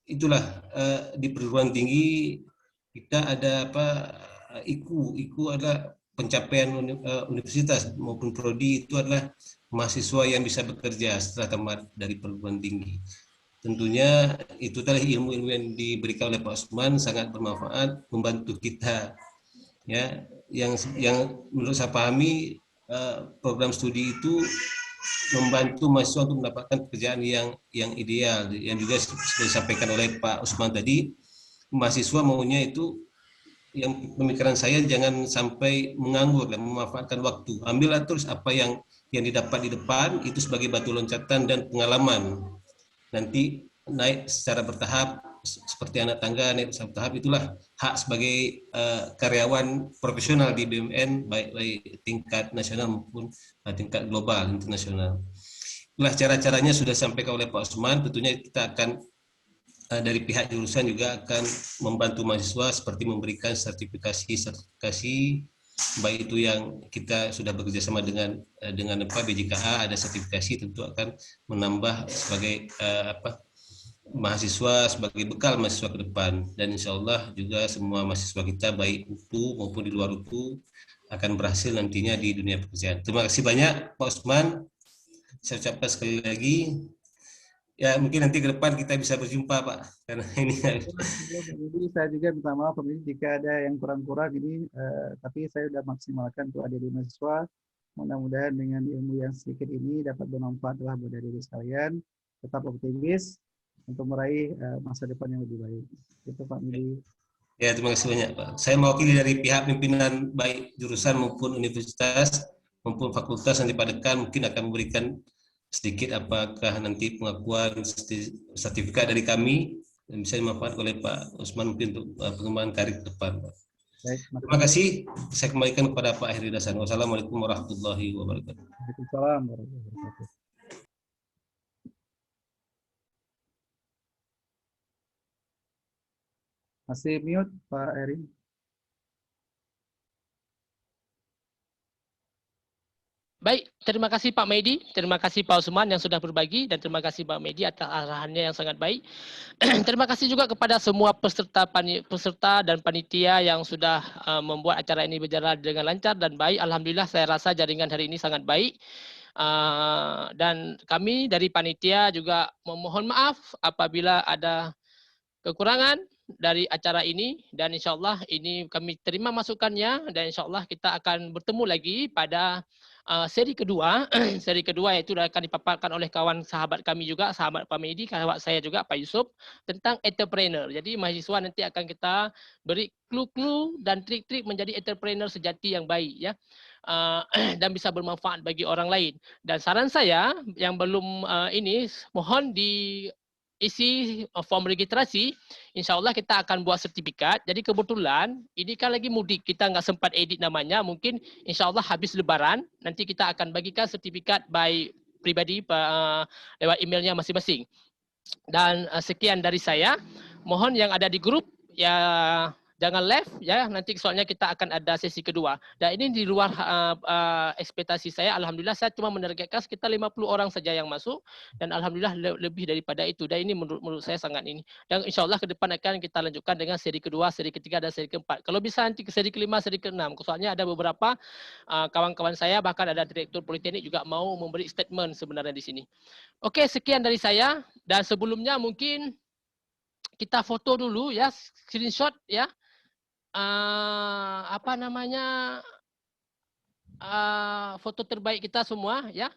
itulah di perguruan tinggi kita ada IKU adalah pencapaian universitas maupun prodi, itu adalah mahasiswa yang bisa bekerja setelah tamat dari perguruan tinggi. Tentunya itu tadi ilmu-ilmu yang diberikan oleh Pak Usman sangat bermanfaat, membantu kita, ya. Yang menurut saya pahami, program studi itu membantu mahasiswa untuk mendapatkan pekerjaan yang ideal, yang juga sudah disampaikan oleh Pak Usman tadi. Mahasiswa maunya itu, yang pemikiran saya, jangan sampai menganggur dan memanfaatkan waktu. Ambillah terus apa yang didapat di depan itu sebagai batu loncatan dan pengalaman. Nanti naik secara bertahap, seperti anak tangga naik secara bertahap. Itulah hak sebagai karyawan profesional di BUMN, baik tingkat nasional maupun tingkat global, internasional. Itulah cara-caranya sudah disampaikan oleh Pak Usman. Tentunya kita akan dari pihak jurusan juga akan membantu mahasiswa seperti memberikan sertifikasi, baik itu yang kita sudah bekerja sama dengan BJKA, ada sertifikasi, tentu akan menambah sebagai mahasiswa, sebagai bekal mahasiswa ke depan. Dan insya Allah juga semua mahasiswa kita baik UTU maupun di luar UTU akan berhasil nantinya di dunia pekerjaan. Terima kasih banyak Pak Usman. Saya ucapkan sekali lagi, ya mungkin nanti ke depan kita bisa berjumpa Pak, karena ini. Jadi saya juga minta maaf jika ada yang kurang-kurang ini, tapi saya sudah maksimalkan untuk adik-adik mahasiswa. Mudah-mudahan dengan ilmu yang sedikit ini dapat bermanfaat lah buat adik-adik sekalian. Tetap optimis untuk meraih masa depan yang lebih baik. Itu Pak Medi. Ya, terima kasih banyak Pak. Saya mewakili dari pihak pimpinan baik jurusan maupun universitas maupun fakultas yang dipadatkan, mungkin akan memberikan sedikit apakah nanti pengakuan sertifikat dari kami yang bisa dimanfaatkan oleh Pak Usman mungkin untuk pengembangan karir ke depan Pak. Baik, Terima kasih. Saya kembalikan kepada Pak Heri Dasan. Wassalamualaikum warahmatullahi wabarakatuh. Waalaikumsalam warahmatullahi wabarakatuh. Masih mute Pak Eri. Baik, terima kasih Pak Medi, terima kasih Pak Usman yang sudah berbagi, dan terima kasih Pak Medi atas arahannya yang sangat baik. Terima kasih juga kepada semua peserta dan panitia yang sudah membuat acara ini berjalan dengan lancar dan baik. Alhamdulillah saya rasa jaringan hari ini sangat baik. Dan kami dari panitia juga memohon maaf apabila ada kekurangan dari acara ini, dan insyaallah ini kami terima masukannya, dan insyaallah kita akan bertemu lagi pada seri kedua. Seri kedua yaitu akan dipaparkan oleh kawan sahabat kami juga, sahabat Pak Medi, sahabat saya juga Pak Yusuf, tentang entrepreneur. Jadi mahasiswa nanti akan kita beri clue-clue dan trik-trik menjadi entrepreneur sejati yang baik ya. Dan bisa bermanfaat bagi orang lain. Dan saran saya yang belum ini, mohon diisi form registrasi. InsyaAllah kita akan buat sertifikat. Jadi kebetulan ini kan lagi mudik, kita nggak sempat edit namanya. Mungkin InsyaAllah habis Lebaran nanti kita akan bagikan sertifikat by pribadi lewat emailnya masing-masing. Dan sekian dari saya. Mohon yang ada di grup ya jangan left ya, nanti soalnya kita akan ada sesi kedua. Dan ini di luar ekspektasi saya. Alhamdulillah saya cuma menargetkan sekitar 50 orang saja yang masuk, dan alhamdulillah lebih daripada itu. Dan ini menurut saya sangat ini. Dan insyaallah ke depan akan kita lanjutkan dengan seri kedua, seri ketiga, dan seri keempat. Kalau bisa nanti ke seri kelima, seri keenam. Soalnya ada beberapa kawan-kawan saya, bahkan ada direktur politeknik juga mau memberi statement sebenarnya di sini. Oke, sekian dari saya. Dan sebelumnya mungkin kita foto dulu ya, screenshot ya. Apa namanya, foto terbaik kita semua ya,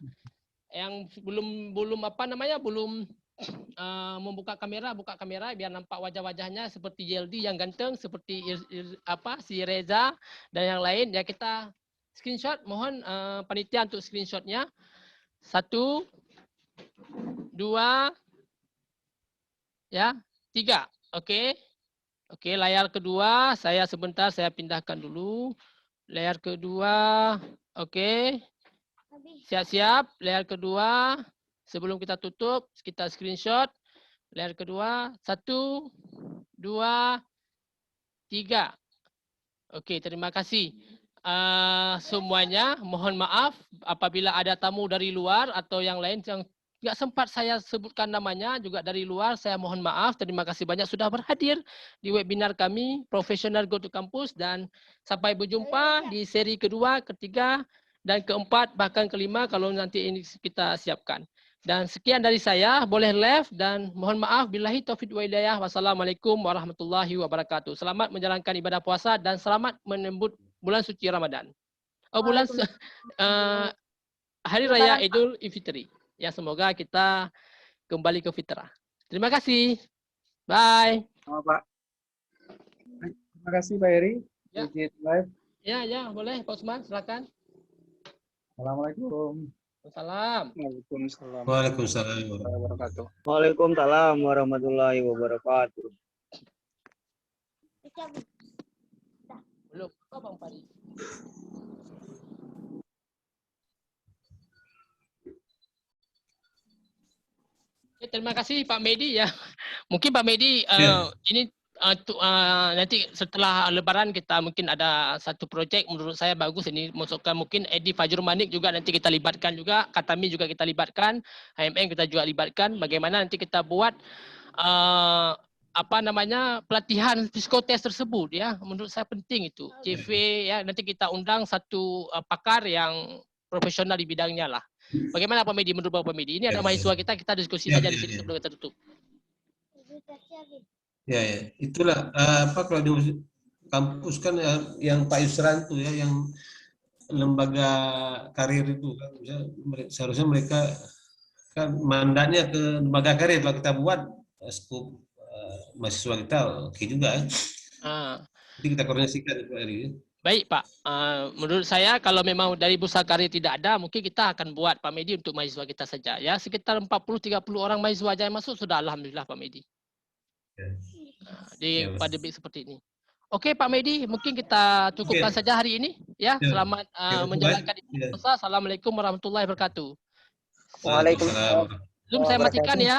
yang belum apa namanya, belum membuka kamera, buka kamera biar nampak wajah-wajahnya seperti YLD yang ganteng, seperti si Reza dan yang lain ya. Kita screenshot, mohon panitia untuk screenshotnya. 1, 2 ya, 3. Oke. Oke, layar kedua, saya sebentar saya pindahkan dulu. Layar kedua, oke. Siap-siap, layar kedua. Sebelum kita tutup, kita screenshot. Layar kedua, 1, 2, 3. Oke, terima kasih. Semuanya, mohon maaf apabila ada tamu dari luar atau yang lain yang nggak sempat saya sebutkan namanya juga dari luar, saya mohon maaf. Terima kasih banyak sudah berhadir di webinar kami Professional Go to Campus, dan sampai berjumpa di seri kedua, ketiga, dan keempat, bahkan kelima kalau nanti ini kita siapkan. Dan sekian dari saya, boleh left, dan mohon maaf. Billahi taufiq wa hidayah. Wassalamualaikum warahmatullahi wabarakatuh. Selamat menjalankan ibadah puasa dan selamat menyambut bulan suci Ramadan. Hari Raya Idul Fitri. Ya, semoga kita kembali ke fitrah. Terima kasih. Bye. Pak. Terima kasih Pak Eri. Ya. Live. Ya, boleh Pak Usman, silakan. Assalamualaikum. Waalaikumsalam. Waalaikumsalam warahmatullahi wabarakatuh. Waalaikumsalam warahmatullahi wabarakatuh. Belum, apa Bang Pari? Terima kasih Pak Medi ya. Mungkin Pak Medi ini nanti setelah Lebaran kita mungkin ada satu projek menurut saya bagus ini, masukkan mungkin Edi Fajrul Manik juga nanti kita libatkan juga, Katami juga kita libatkan, HMM kita juga libatkan. Bagaimana nanti kita buat apa namanya, pelatihan psikotest tersebut ya. Menurut saya penting itu. CV ya, nanti kita undang satu pakar yang profesional di bidangnya lah. Bagaimana Pak Medi, menurut Pak Medi? Ini ada mahasiswa kita diskusi saja di sini sebelum kita tutup. Ya, itulah apa kalau di kampus kan yang Pak Yusran tuh ya, yang lembaga karir itu kan, seharusnya mereka kan mandatnya ke lembaga karir. Kalau kita buat skup mahasiswa kita oke juga ya. Jadi kita koordinasikan Pak Eri. Baik Pak, menurut saya kalau memang dari bursa karir tidak ada, mungkin kita akan buat Pak Medi untuk mahasiswa kita saja ya. Sekitar 40-30 orang mahasiswa aja yang masuk sudah alhamdulillah Pak Medi. Di pandemi seperti ini. Oke Pak Medi, mungkin kita cukupkan Oke. saja hari ini. Ya, Ya. selamat Ya, menjalankan ibadah ya. puasa. Assalamualaikum warahmatullahi wabarakatuh. Waalaikumsalam. Waalaikumsalam. Zoom saya matikan ya.